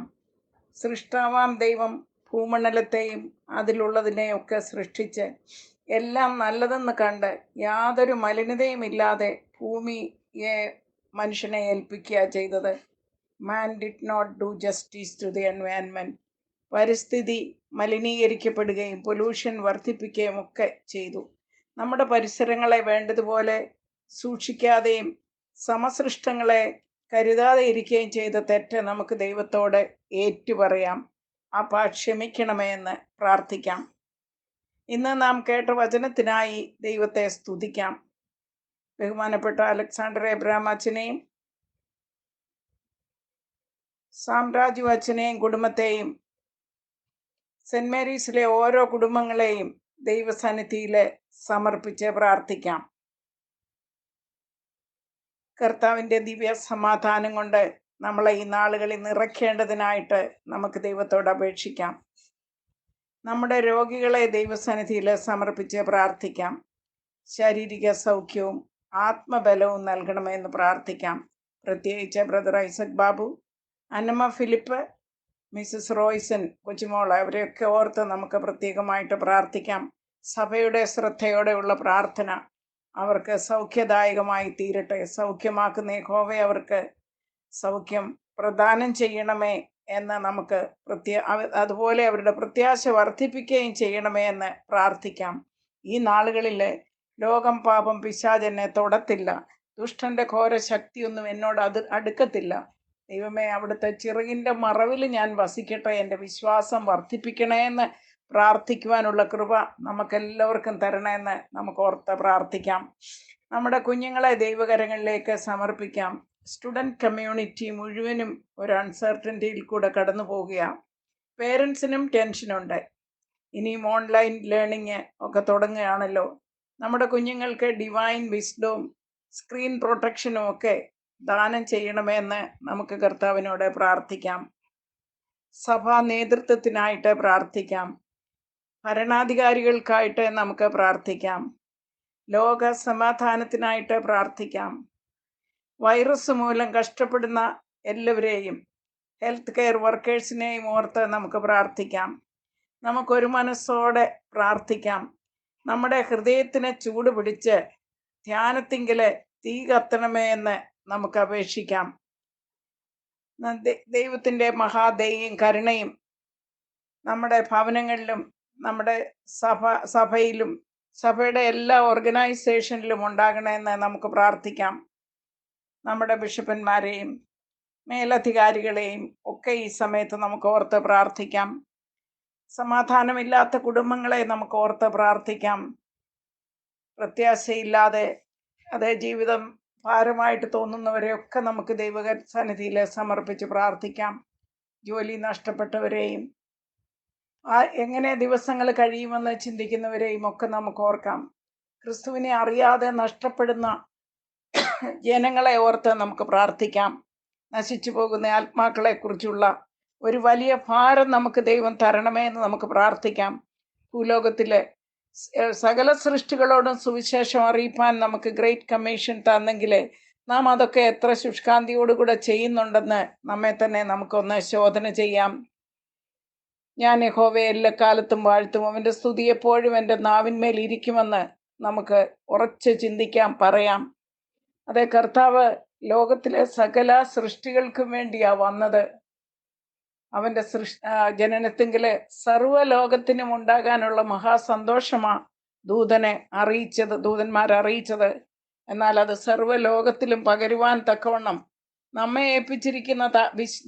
സൃഷ്ടാവാം ദൈവം ഭൂമണ്ഡലത്തെയും അതിലുള്ളതിനെയൊക്കെ സൃഷ്ടിച്ച് എല്ലാം നല്ലതെന്ന് കണ്ട് യാതൊരു മലിനതയുമില്ലാതെ ഭൂമിയെ മനുഷ്യനെ ഏൽപ്പിക്കുക ചെയ്തത്. Man did not do justice to the environment. പരിസ്ഥിതി മലിനീകരിക്കപ്പെടുകയും പൊല്യൂഷൻ വർദ്ധിപ്പിക്കുകയും ഒക്കെ ചെയ്തു. നമ്മുടെ പരിസരങ്ങളെ വേണ്ടതുപോലെ സൂക്ഷിക്കാതെയും സമസൃഷ്ടങ്ങളെ കരുതാതെ ഇരിക്കുകയും ചെയ്ത തെറ്റ് നമുക്ക് ദൈവത്തോട് ഏറ്റുപറയാം. അപ്പാ ക്ഷമിക്കണമേ എന്ന് പ്രാർത്ഥിക്കാം. ഇന്ന് നാം കേട്ട വചനത്തിനായി ദൈവത്തെ സ്തുതിക്കാം. ബഹുമാനപ്പെട്ട അലക്സാണ്ടർ എബ്രഹാം അച്ഛനെയും സാമ്രാജു അച്ഛനെയും കുടുംബത്തെയും സെൻറ് മേരീസിലെ ഓരോ കുടുംബങ്ങളെയും ദൈവസന്നിധിയിൽ സമർപ്പിച്ച് പ്രാർത്ഥിക്കാം. കർത്താവിൻ്റെ ദിവ്യ സമാധാനം കൊണ്ട് നമ്മളെ ഈ നാളുകളിൽ നിറയ്ക്കേണ്ടതിനായിട്ട് നമുക്ക് ദൈവത്തോട് അപേക്ഷിക്കാം. നമ്മുടെ രോഗികളെ ദൈവസന്നിധിയിൽ സമർപ്പിച്ച് പ്രാർത്ഥിക്കാം. ശാരീരിക സൗഖ്യവും ആത്മബലവും നൽകണമെന്ന് പ്രാർത്ഥിക്കാം. പ്രത്യേകിച്ച് brother Isaac Babu, Annamma Philip, Mrs Royson Kochumol, അവരെയൊക്കെ ഓർത്ത് നമുക്ക് പ്രത്യേകമായിട്ട് പ്രാർത്ഥിക്കാം. സഭയുടെ ശ്രദ്ധയോടെയുള്ള പ്രാർത്ഥന അവർക്ക് സൗഖ്യദായകമായി തീരട്ടെ. സൗഖ്യമാക്കുന്ന യഹോവേ അവർക്ക് സൗഖ്യം പ്രദാനം ചെയ്യണമേ എന്ന് നമുക്ക് അതുപോലെ അവരുടെ പ്രത്യാശ വർദ്ധിപ്പിക്കുകയും ചെയ്യണമേ എന്ന് പ്രാർത്ഥിക്കാം. ഈ നാളുകളിൽ ലോകം, പാപം, പിശാച് എന്നെ തൊടത്തില്ല, ദുഷ്ടൻ്റെ ഘോര ശക്തിയൊന്നും എന്നോട് അടുക്കത്തില്ല. ദൈവമേ, അവിടുത്തെ ചിറകിൻ്റെ മറവിൽ ഞാൻ വസിക്കട്ടെ, എൻ്റെ വിശ്വാസം വർദ്ധിപ്പിക്കണേ എന്ന് പ്രാർത്ഥിക്കുവാനുള്ള കൃപ നമുക്കെല്ലാവർക്കും തരണമെന്ന് നമുക്ക് ഓർത്ത് പ്രാർത്ഥിക്കാം. നമ്മുടെ കുഞ്ഞുങ്ങളെ ദൈവകരങ്ങളിലേക്ക് സമർപ്പിക്കാം. സ്റ്റുഡൻറ് കമ്മ്യൂണിറ്റി മുഴുവനും ഒരു അൺസർട്ടനിറ്റിയിൽ കൂടെ കടന്നു പോവുകയാണ്. പേരൻസിനും ടെൻഷനുണ്ട്. ഇനിയും ഓൺലൈൻ ലേണിങ് ഒക്കെ തുടങ്ങുകയാണല്ലോ. നമ്മുടെ കുഞ്ഞുങ്ങൾക്ക് ഡിവൈൻ വിസ്ഡവും സ്ക്രീൻ പ്രൊട്ടക്ഷനും ഒക്കെ ദാനം ചെയ്യണമെന്ന് നമുക്ക് കർത്താവിനോട് പ്രാർത്ഥിക്കാം. സഭാ നേതൃത്വത്തിനായിട്ട് പ്രാർത്ഥിക്കാം. ഭരണാധികാരികൾക്കായിട്ട് നമുക്ക് പ്രാർത്ഥിക്കാം. ലോക സമാധാനത്തിനായിട്ട് പ്രാർത്ഥിക്കാം. വൈറസ് മൂലം കഷ്ടപ്പെടുന്ന എല്ലാവരെയും, ഹെൽത്ത് കെയർ വർക്കേഴ്സിനെയും ഓർത്ത് നമുക്ക് പ്രാർത്ഥിക്കാം. നമുക്കൊരു മനസ്സോടെ പ്രാർത്ഥിക്കാം. നമ്മുടെ ഹൃദയത്തിന് ചൂട് പിടിച്ച് ധ്യാനത്തിങ്കില് തീ കത്തണമേ എന്ന് നമുക്ക് അപേക്ഷിക്കാം. ദൈവത്തിൻ്റെ മഹാദയയും കരുണയും നമ്മുടെ ഭവനങ്ങളിലും നമ്മുടെ സഭയിലും സഭയുടെ എല്ലാ ഓർഗനൈസേഷനിലും ഉണ്ടാകണമെന്ന് നമുക്ക് പ്രാർത്ഥിക്കാം. നമ്മുടെ ബിഷപ്പന്മാരെയും മേലധികാരികളെയും ഒക്കെ ഈ സമയത്ത് നമുക്ക് ഓർത്ത് പ്രാർത്ഥിക്കാം. സമാധാനമില്ലാത്ത കുടുംബങ്ങളെ നമുക്ക് ഓർത്ത് പ്രാർത്ഥിക്കാം. പ്രത്യാശയില്ലാതെ അതേ ജീവിതം ഭാരമായിട്ട് തോന്നുന്നവരെയൊക്കെ നമുക്ക് ദൈവസന്നിധിയിൽ സമർപ്പിച്ച് പ്രാർത്ഥിക്കാം. ജോലി നഷ്ടപ്പെട്ടവരെയും എങ്ങനെ ദിവസങ്ങൾ കഴിയുമെന്ന് ചിന്തിക്കുന്നവരെയും ഒക്കെ നമുക്ക് ഓർക്കാം. ക്രിസ്തുവിനെ അറിയാതെ നഷ്ടപ്പെടുന്ന ജനങ്ങളെ ഓർത്ത് നമുക്ക് പ്രാർത്ഥിക്കാം. നശിച്ചു പോകുന്ന ആത്മാക്കളെക്കുറിച്ചുള്ള ഒരു വലിയ ഭാരം നമുക്ക് ദൈവം തരണമേ എന്ന് നമുക്ക് പ്രാർത്ഥിക്കാം. ഭൂലോകത്തിലെ സകല സൃഷ്ടികളോടും സുവിശേഷം അറിയിപ്പാൻ നമുക്ക് ഗ്രേറ്റ് കമ്മീഷൻ തന്നെങ്കിൽ നാം അതൊക്കെ എത്ര ശുഷ്കാന്തിയോടുകൂടെ ചെയ്യുന്നുണ്ടെന്ന് നമ്മെ തന്നെ നമുക്കൊന്ന് ശോധന ചെയ്യാം. ഞാൻ യഹോവയെ എല്ലാ കാലത്തും വാഴ്ത്തും, അവൻ്റെ സ്തുതി എപ്പോഴും എൻ്റെ നാവിന്മേൽ ഇരിക്കുമെന്ന് നമുക്ക് ഉറച്ച് ചിന്തിക്കാം, പറയാം. അതേ, കർത്താവ് ലോകത്തിലെ സകല സൃഷ്ടികൾക്കും വേണ്ടിയാണ് വന്നത്. അവൻ്റെ ജനനത്തിങ്കില് സർവ്വലോകത്തിനും ഉണ്ടാകാനുള്ള മഹാസന്തോഷമാണ് ദൂതന്മാരറിയിച്ചത്. എന്നാൽ അത് സർവ്വലോകത്തിലും പകരുവാൻ തക്കവണ്ണം നമ്മെ ഏൽപ്പിച്ചിരിക്കുന്ന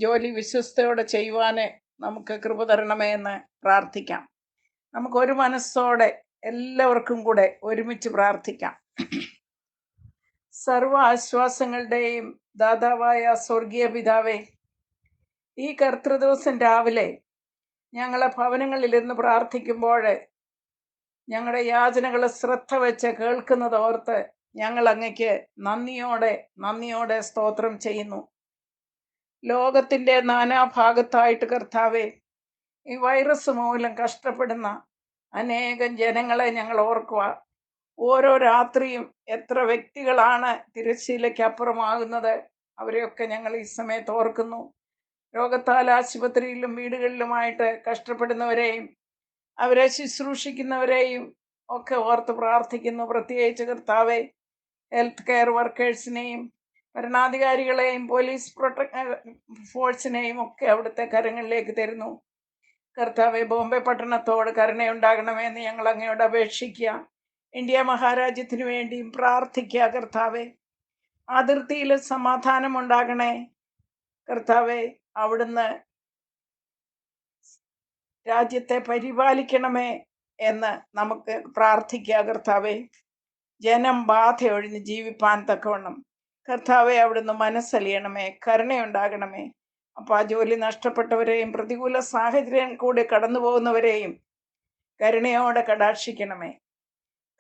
ജോലി വിശ്വസ്തയോടെ ചെയ്യുവാന് നമുക്ക് കൃപ തരണമേ എന്ന് പ്രാർത്ഥിക്കാം. നമുക്കൊരു മനസ്സോടെ എല്ലാവർക്കും കൂടെ ഒരുമിച്ച് പ്രാർത്ഥിക്കാം. സർവ ആശ്വാസങ്ങളുടെയും ദാതാവായ സ്വർഗീയ പിതാവേ, ഈ കർത്തൃദിവസം രാവിലെ ഞങ്ങളെ ഭവനങ്ങളിലിരുന്ന് പ്രാർത്ഥിക്കുമ്പോൾ ഞങ്ങളുടെ യാചനകൾ ശ്രദ്ധ വെച്ച് കേൾക്കുന്നത് ഓർത്ത് ഞങ്ങൾ അങ്ങയ്ക്ക് നന്ദിയോടെ സ്തോത്രം ചെയ്യുന്നു. ലോകത്തിൻ്റെ നാനാഭാഗത്തായിട്ട് കർത്താവേ, ഈ വൈറസ് മൂലം കഷ്ടപ്പെടുന്ന അനേകം ജനങ്ങളെ ഞങ്ങൾ ഓർക്കുക. ഓരോ രാത്രിയും എത്ര വ്യക്തികളാണ് തിരശ്ശീലയ്ക്കപ്പുറമാകുന്നത്, അവരെയൊക്കെ ഞങ്ങൾ ഈ സമയത്ത് ഓർക്കുന്നു. രോഗത്താൽ ആശുപത്രിയിലും വീടുകളിലുമായിട്ട് കഷ്ടപ്പെടുന്നവരെയും അവരെ ശുശ്രൂഷിക്കുന്നവരെയും ഒക്കെ ഓർത്ത് പ്രാർത്ഥിക്കുന്നു. പ്രത്യേകിച്ച് കർത്താവെ, ഹെൽത്ത് കെയർ വർക്കേഴ്സിനെയും ഭരണാധികാരികളെയും പോലീസ് ഫോഴ്സിനെയും ഒക്കെ അവിടുത്തെ കരങ്ങളിലേക്ക് തരുന്നു. കർത്താവെ, ബോംബെ പട്ടണത്തോട് കരുണയുണ്ടാകണമെന്ന് ഞങ്ങൾ അങ്ങയോട് അപേക്ഷിക്കുക. ഇന്ത്യ മഹാരാജ്യത്തിന് വേണ്ടിയും പ്രാർത്ഥിക്കുക. കർത്താവെ, അതിർത്തിയിൽ സമാധാനം ഉണ്ടാകണേ. കർത്താവെ, അവിടുന്ന് രാജ്യത്തെ പരിപാലിക്കണമേ എന്ന് നമുക്ക് പ്രാർത്ഥിക്കുക. കർത്താവെ, ജനം ബാധ ഒഴിഞ്ഞ് ജീവിപ്പാൻ തക്കവണ്ണം കർത്താവെ അവിടുന്ന് മനസ്സലിയണമേ, കരുണയുണ്ടാകണമേ. അപ്പോൾ ആ ജോലി നഷ്ടപ്പെട്ടവരെയും പ്രതികൂല സാഹചര്യം കൂടി കടന്നു പോകുന്നവരെയും കരുണയോടെ കടാക്ഷിക്കണമേ.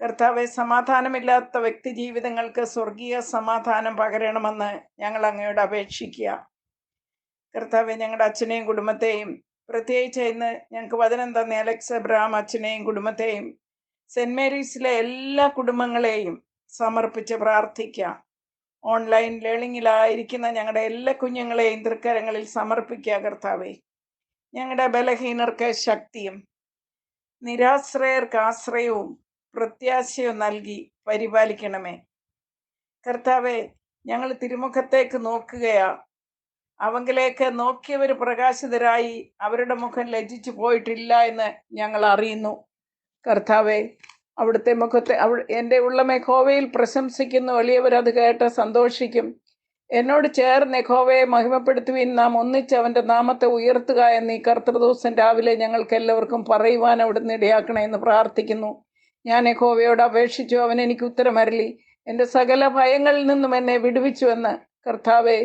കർത്താവെ, സമാധാനമില്ലാത്ത വ്യക്തി ജീവിതങ്ങൾക്ക് സ്വർഗീയ സമാധാനം പകരണമെന്ന് ഞങ്ങൾ അങ്ങയോട് അപേക്ഷിക്കുക. കർത്താവെ, ഞങ്ങളുടെ അച്ഛനെയും കുടുംബത്തെയും, പ്രത്യേകിച്ച് ഇന്ന് ഞങ്ങൾക്ക് വചനം തന്ന അലക്സ് എബ്രഹാം അച്ഛനെയും കുടുംബത്തെയും സെൻറ് മേരീസിലെ എല്ലാ കുടുംബങ്ങളെയും സമർപ്പിച്ച് പ്രാർത്ഥിക്കുക. ഓൺലൈൻ ലേണിങ്ങിലായിരിക്കുന്ന ഞങ്ങളുടെ എല്ലാ കുഞ്ഞുങ്ങളെയും തൃക്കരങ്ങളിൽ സമർപ്പിക്കുക. കർത്താവെ, ഞങ്ങളുടെ ബലഹീനർക്ക് ശക്തിയും നിരാശ്രയർക്ക് ആശ്രയവും പ്രത്യാശയും നൽകി പരിപാലിക്കണമേ. കർത്താവെ, ഞങ്ങൾ തിരുമുഖത്തേക്ക് നോക്കുകയാ. അവങ്കിലേക്ക് നോക്കിയവർ പ്രകാശിതരായി അവരുടെ മുഖം ലജ്ജിച്ചു പോയിട്ടില്ല എന്ന് ഞങ്ങൾ അറിയുന്നു. കർത്താവെ, അവിടുത്തെ മുഖത്തെ എൻ്റെ ഉള്ളമേ യഹോവയിൽ പ്രശംസിക്കുന്നു, എളിയവരത് കേട്ട് സന്തോഷിക്കും. എന്നോട് ചേർന്ന് യഹോവയെ മഹിമപ്പെടുത്തുവിൻ, നാം ഒന്നിച്ച് അവൻ്റെ നാമത്തെ ഉയർത്തുക എന്ന് ഈ കർത്തൃദിവസം രാവിലെ ഞങ്ങൾക്ക് എല്ലാവർക്കും പറയുവാൻ അവിടുന്ന് ഇടയാക്കണേ എന്ന് പ്രാർത്ഥിക്കുന്നു. ഞാൻ യഹോവയോട് അപേക്ഷിച്ചു, അവൻ എനിക്ക് ഉത്തരമരുളി. എൻ്റെ സകല ഭയങ്ങളിൽ നിന്നും എന്നെ വിടുവിച്ചുവെന്ന്. കർത്താവെ,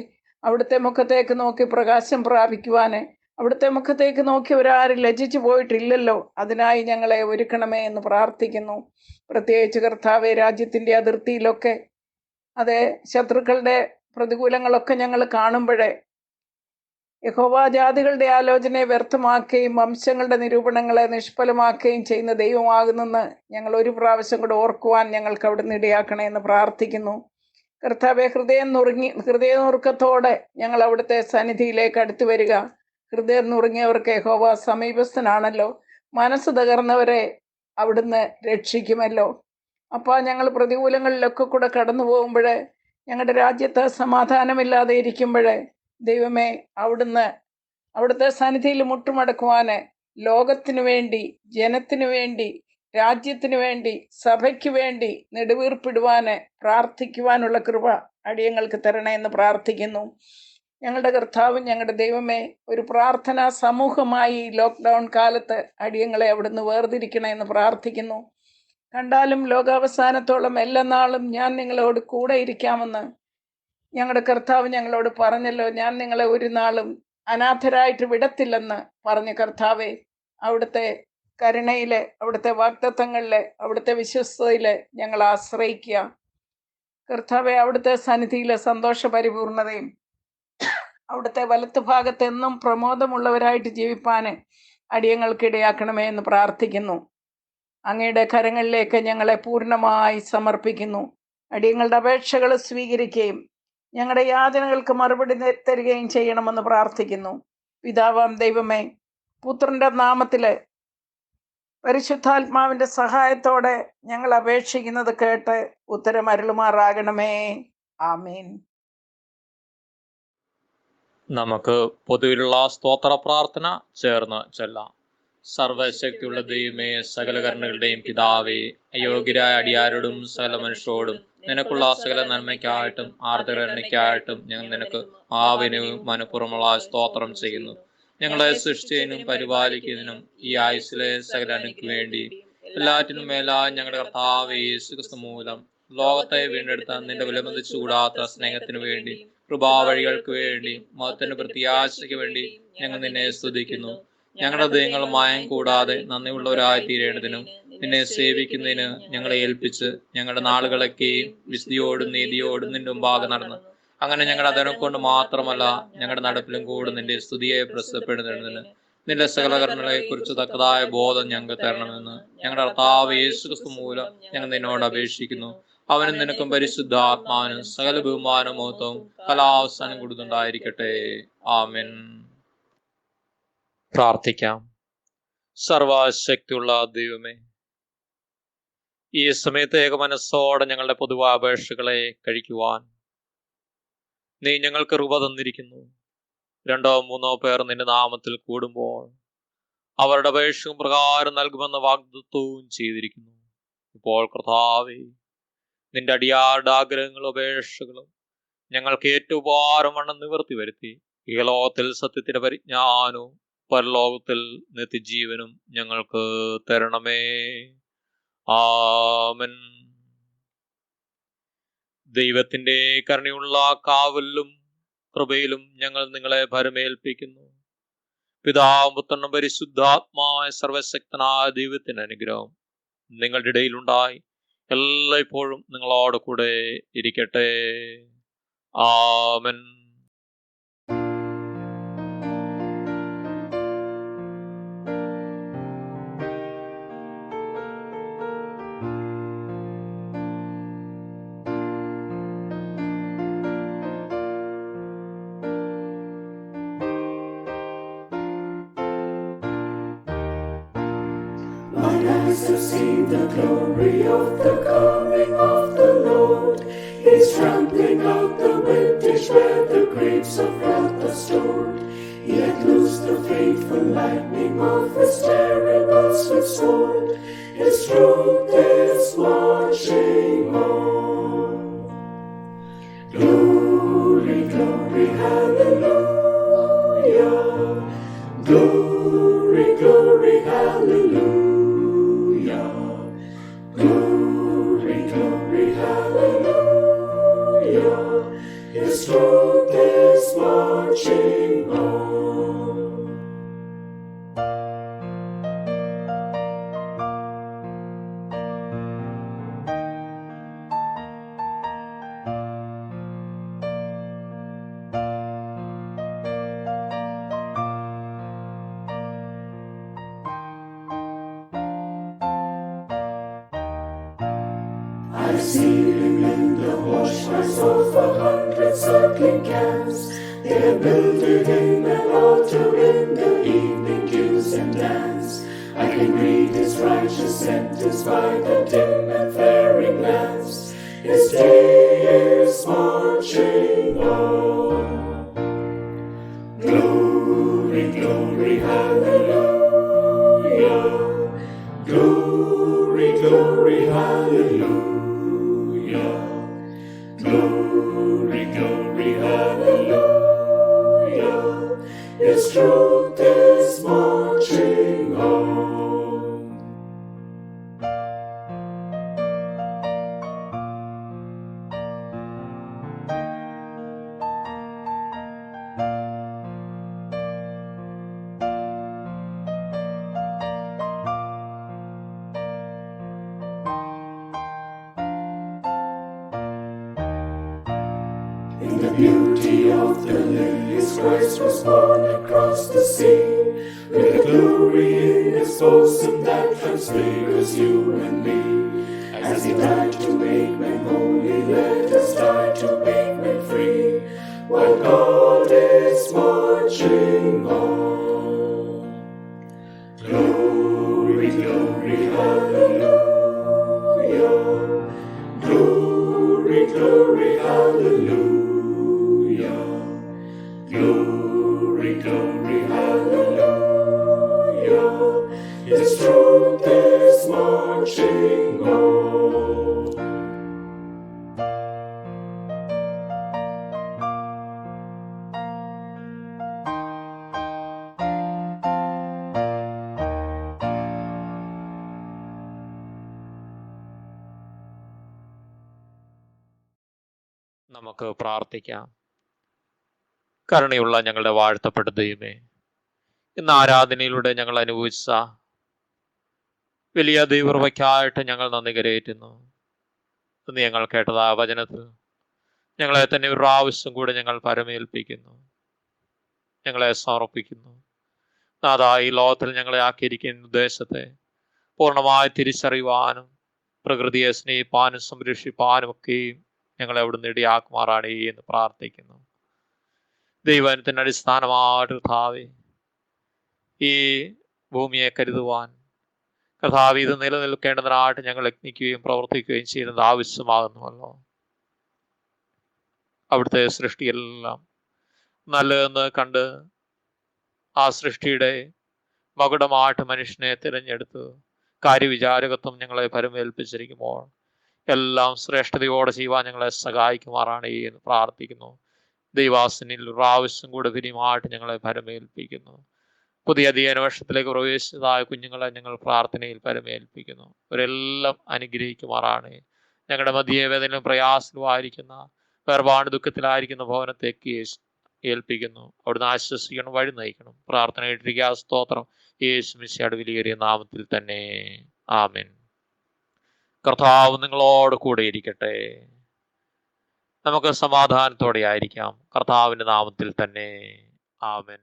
അവിടുത്തെ മുഖത്തേക്ക് നോക്കി പ്രകാശം പ്രാപിക്കുവാൻ അവിടുത്തെ മുഖത്തേക്ക് നോക്കിയവരാരും ലജ്ജിച്ചു പോയിട്ടില്ലല്ലോ. അതിനായി ഞങ്ങളെ ഒരുക്കണമേ എന്ന് പ്രാർത്ഥിക്കുന്നു. പ്രത്യേകിച്ച് കർത്താവെ, രാജ്യത്തിൻ്റെ അതിർത്തിയിലൊക്കെ അതെ ശത്രുക്കളുടെ പ്രതികൂലങ്ങളൊക്കെ ഞങ്ങൾ കാണുമ്പോഴേ യഹോവ ജാതികളുടെ ആലോചനയെ വ്യർത്ഥമാക്കുകയും വംശങ്ങളുടെ നിരൂപണങ്ങളെ നിഷ്ഫലമാക്കുകയും ചെയ്യുന്ന ദൈവമാകുന്നെന്ന് ഞങ്ങൾ ഒരു പ്രാവശ്യം കൂടെ ഓർക്കുവാൻ ഞങ്ങൾക്ക് അവിടുന്ന് ഇടയാക്കണേ എന്ന് പ്രാർത്ഥിക്കുന്നു. കർത്താവെ, ഹൃദയനുറുക്കത്തോടെ ഞങ്ങൾ അവിടുത്തെ സന്നിധിയിലേക്ക് അടുത്തു വരിക. ഹൃദയം നുറുങ്ങിയവർക്ക് യഹോവ സമീപസ്ഥനാണല്ലോ. മനസ്സ് തകർന്നവരെ അവിടുന്ന് രക്ഷിക്കുമല്ലോ. അപ്പോൾ ഞങ്ങൾ പ്രതികൂലങ്ങളിലൊക്കെ കൂടെ കടന്നു പോകുമ്പോഴേ, ഞങ്ങളുടെ രാജ്യത്ത് സമാധാനമില്ലാതെ ഇരിക്കുമ്പോഴേ, ദൈവമേ, അവിടുത്തെ സന്നിധിയിൽ മുട്ടുമടക്കുവാന് ലോകത്തിനു വേണ്ടി, ജനത്തിനു വേണ്ടി, രാജ്യത്തിനു വേണ്ടി, സഭയ്ക്ക് വേണ്ടി നെടുവീർപ്പിടുവാന് പ്രാർത്ഥിക്കുവാനുള്ള കൃപ അടിയങ്ങൾക്ക് തരണേ എന്ന് പ്രാർത്ഥിക്കുന്നു. ഞങ്ങളുടെ കർത്താവും ഞങ്ങളുടെ ദൈവമേ, ഒരു പ്രാർത്ഥനാ സമൂഹമായി ലോക്ക്ഡൗൺ കാലത്ത് അടിയങ്ങളെ അവിടുന്ന് വേർതിരിക്കണേ എന്ന് പ്രാർത്ഥിക്കുന്നു. കണ്ടാലും ലോകാവസാനത്തോളം എല്ലാ നാളും ഞാൻ നിങ്ങളോട് കൂടെ ഇരിക്കാമെന്ന് ഞങ്ങളുടെ കർത്താവ് ഞങ്ങളോട് പറഞ്ഞല്ലോ. ഞാൻ നിങ്ങളെ ഒരു നാളും അനാഥരായിട്ട് വിടത്തില്ലെന്ന് പറഞ്ഞ കർത്താവെ, അവിടുത്തെ കരുണയിലെ, അവിടുത്തെ വാഗ്ദത്തങ്ങളിലെ, അവിടുത്തെ വിശ്വസ്തയിലെ ഞങ്ങൾ ആശ്രയിക്കുക. കർത്താവെ, അവിടുത്തെ സന്നിധിയിലെ സന്തോഷപരിപൂർണതയും അവിടുത്തെ വലത്ത് ഭാഗത്ത് എന്നും പ്രമോദമുള്ളവരായിട്ട് ജീവിപ്പാന് അടിയങ്ങൾക്ക് ഇടയാക്കണമേ എന്ന് പ്രാർത്ഥിക്കുന്നു. അങ്ങയുടെ കരങ്ങളിലേക്ക് ഞങ്ങളെ പൂർണ്ണമായി സമർപ്പിക്കുന്നു. അടിയങ്ങളുടെ അപേക്ഷകൾ സ്വീകരിക്കുകയും ഞങ്ങളുടെ യാചനകൾക്ക് മറുപടി തരികയും ചെയ്യണമെന്ന് പ്രാർത്ഥിക്കുന്നു. പിതാവാം ദൈവമേ, പുത്രന്റെ നാമത്തില് പരിശുദ്ധാത്മാവിന്റെ സഹായത്തോടെ ഞങ്ങൾ അപേക്ഷിക്കുന്നത് കേട്ട് ഉത്തരമരുളുമാറാകണമേ. ആമീൻ. നമുക്ക് പൊതുവിലുള്ള സ്തോത്ര പ്രാർത്ഥന ചേർന്ന് ചൊല്ലാം. സർവശക്തിയുള്ള ദൈവമേ, സകല കരുണകളുടെയും പിതാവേ, അയോഗ്യരായ അടിയാരോടും സകല മനുഷ്യരോടും നിനക്കുള്ള സകല നന്മയ്ക്കായിട്ടും ആർദ്രകരുണയ്ക്കായിട്ടും ഞങ്ങൾ നിനക്ക് ആവിനും മനഃപൂർവ്വമുള്ള സ്തോത്രം ചെയ്യുന്നു. ഞങ്ങളെ സൃഷ്ടിച്ചതിനും പരിപാലിക്കുന്നതിനും ഈ ആയുസ്സിലെ സകല അനുക്ക് വേണ്ടി എല്ലാറ്റിനും മേലായി ഞങ്ങളുടെ കർത്താവ് യേശുക്രിസ്തു മൂലം ലോകത്തെ വീണ്ടെടുത്ത നിന്റെ വിലമതിച്ചു കൂടാത്ത സ്നേഹത്തിനു വേണ്ടി, കൃപാവഴികൾക്ക് വേണ്ടി, മതത്തിന്റെ പ്രത്യാശയ്ക്ക് വേണ്ടി ഞങ്ങൾ നിന്നെ സ്തുതിക്കുന്നു. ഞങ്ങളുടെ ദൈവങ്ങൾ മായം കൂടാതെ നന്ദിയുള്ളവരായി തീരേണ്ടതിനും നിന്നെ സേവിക്കുന്നതിന് ഞങ്ങളെ ഏൽപ്പിച്ച് ഞങ്ങളുടെ നാളുകളൊക്കെയും വിശുദ്ധിയോടും നീതിയോടും നിന്റെ മുമ്പാകെ നടന്ന് അങ്ങനെ ഞങ്ങളുടെ അതിനെക്കൊണ്ട് മാത്രമല്ല ഞങ്ങളുടെ നടപ്പിലും കൂടെ നിന്റെ സ്തുതിയെ പ്രസിദ്ധപ്പെടുന്നതിന് നിന്റെ സകല കരുണകളെ കുറിച്ച് തക്കതായ ബോധം ഞങ്ങൾക്ക് തരണമെന്ന് ഞങ്ങളുടെ കർത്താവ് യേശുക്രിസ്തു മൂലം ഞങ്ങൾ നിന്നോട് അപേക്ഷിക്കുന്നു. അവനും നിനക്കും പരിശുദ്ധാത്മാവിനും സകല ബഹുമാനവും മഹത്വവും കലാവസാനം കൊടുത്തുണ്ടായിരിക്കട്ടെ. ആമേൻ. പ്രാർത്ഥിക്കാം. സർവശക്തിയുള്ള ദൈവമേ, ഈ സമയത്ത് ഏകമനസ്സോടെ ഞങ്ങളുടെ പൊതുവായ അപേക്ഷകളെ കഴിക്കുവാൻ നീ ഞങ്ങൾക്ക് കൃപ തന്നിരിക്കുന്നു. 2-3 പേർ നിന്റെ നാമത്തിൽ കൂടുമ്പോൾ അവരുടെ അപേക്ഷയും പ്രകാരം നൽകുമെന്ന വാഗ്ദത്തവും ചെയ്തിരിക്കുന്നു. ഇപ്പോൾ കർത്താവേ, നിന്റെ അടിയാരുടെ ആഗ്രഹങ്ങളും അപേക്ഷകളും ഞങ്ങൾക്ക് ഏറ്റവും ഉപകാരവണ്ണം നിവർത്തി വരുത്തി ഈ ലോകത്തിൽ സത്യത്തിന്റെ പരിജ്ഞാനവും പരലോകത്തിൽ നിത്യജീവനും ഞങ്ങൾക്ക് തരണമേ. ആമേൻ. ദൈവത്തിന്റെ കരുണയുള്ള കാവലിലും കൃപയിലും ഞങ്ങൾ നിങ്ങളെ ഭരമേൽപ്പിക്കുന്നു. പിതാവും പുത്രനും പരിശുദ്ധാത്മായ സർവശക്തനായ ദൈവത്തിന്റെ അനുഗ്രഹം നിങ്ങളുടെ ഇടയിലുണ്ടായി എല്ലായ്പ്പോഴും നിങ്ങളോട് കൂടെ ഇരിക്കട്ടെ. ആമേൻ. Mine eyes have seen the glory of the coming of the Lord. He's trampling out the vintage where the grapes of wrath are stored. Yet loose the faithful lightning of his terrible swift sword. His truth is marching on. Glory Glory, glory, hallelujah. Glory, glory, hallelujah. His truth is marching on. I see him in the watchman's hall for 100 circling camps. They have builded him an altar in the evening dews and dance. I can read his righteous sentence by the dim and flaring lamps. His day is marching on. Glory, glory, hallelujah. Glory, glory, hallelujah. Glory, glory, hallelujah. His truth is marching on. In the beauty of the lilies, Christ was born across the sea, with a glory in his bosom that transfigures you and me. As he died to make men holy, let us die to make men free, while God is marching on. Glory, glory, hallelujah. Glory, glory, hallelujah. Glory, glory, hallelujah. His truth is marching on. നമുക്ക് പ്രാർത്ഥിക്കാം. കരുണയുള്ള ഞങ്ങളുടെ വാഴ്ത്തപ്പെട്ട ദൈവമേ, ഇന്ന് ആരാധനയിലൂടെ ഞങ്ങൾ അനുഭവിച്ച വലിയ ദൈവകൃപയ്ക്കായിട്ട് ഞങ്ങൾ നന്ദി കരയേറ്റുന്നു. ഇന്ന് ഞങ്ങൾ കേട്ടത് ആ വചനത്തിൽ ഞങ്ങളെ തന്നെ ഒരു പ്രാവശ്യം കൂടെ ഞങ്ങൾ പരമേൽപ്പിക്കുന്നു, ഞങ്ങളെ സമർപ്പിക്കുന്നു. നാഥാ, ഈ ലോകത്തിൽ ഞങ്ങളെ ആക്കിയിരിക്കുന്ന ഉദ്ദേശത്തെ പൂർണ്ണമായി തിരിച്ചറിയുവാനും പ്രകൃതിയെ സ്നേഹിപ്പാനും സംരക്ഷിപ്പാനും ഒക്കെയും ഞങ്ങളെ അവിടുന്ന് ഇടയാക്കുമാറാണേ എന്ന് പ്രാർത്ഥിക്കുന്നു. ദൈവത്തിന് അടിസ്ഥാനമായിട്ട് കർത്താവേ, ഈ ഭൂമിയെ കരുതുവാൻ കർത്താവ് ഇത് നിലനിൽക്കേണ്ടതിനായിട്ട് ഞങ്ങൾ യത്നിക്കുകയും പ്രവർത്തിക്കുകയും ചെയ്യുന്നത് ആവശ്യമാകുന്നുവല്ലോ. അവിടുത്തെ സൃഷ്ടിയെല്ലാം നല്ലതെന്ന് കണ്ട് ആ സൃഷ്ടിയുടെ മകുടമായിട്ട് മനുഷ്യനെ തിരഞ്ഞെടുത്ത് കാര്യവിചാരകത്വം ഞങ്ങളെ പരമേൽപ്പിച്ചിരിക്കുമ്പോൾ എല്ലാം ശ്രേഷ്ഠതയോടെ ചെയ്യുവാൻ ഞങ്ങളെ സഹായിക്കുമാറാണ് എന്ന് പ്രാർത്ഥിക്കുന്നു. ദൈവാസനിൽ ഒരു ആവശ്യം കൂടെ പിരിയുമായിട്ട് ഞങ്ങളെ പരമേൽപ്പിക്കുന്നു. പുതിയ അധ്യയന വർഷത്തിലേക്ക് പ്രവേശിച്ചതായ കുഞ്ഞുങ്ങളെ ഞങ്ങൾ പ്രാർത്ഥനയിൽ പരമേൽപ്പിക്കുന്നു. അവരെല്ലാം അനുഗ്രഹിക്കുമാറാണ്. ഞങ്ങളുടെ മധ്യവേദനയിലും പ്രയാസത്തിലുമായിരിക്കുന്ന, വേർപാട് ദുഃഖത്തിലായിരിക്കുന്ന ഭവനത്തേക്ക് ഏൽപ്പിക്കുന്നു. അവിടുന്ന് ആശ്വസിക്കണം, വഴി നയിക്കണം. പ്രാർത്ഥന ഇട്ടിരിക്കുക. സ്തോത്രം യേശു മിശിഹായുടെ വിലയേറിയ നാമത്തിൽ തന്നെ. ആമേൻ. കർത്താവ് നിങ്ങളോട് കൂടെ ഇരിക്കട്ടെ. നമുക്ക് സമാധാനത്തോടെ ആയിരിക്കാം. കർത്താവിൻ്റെ നാമത്തിൽ തന്നെ. ആമേൻ.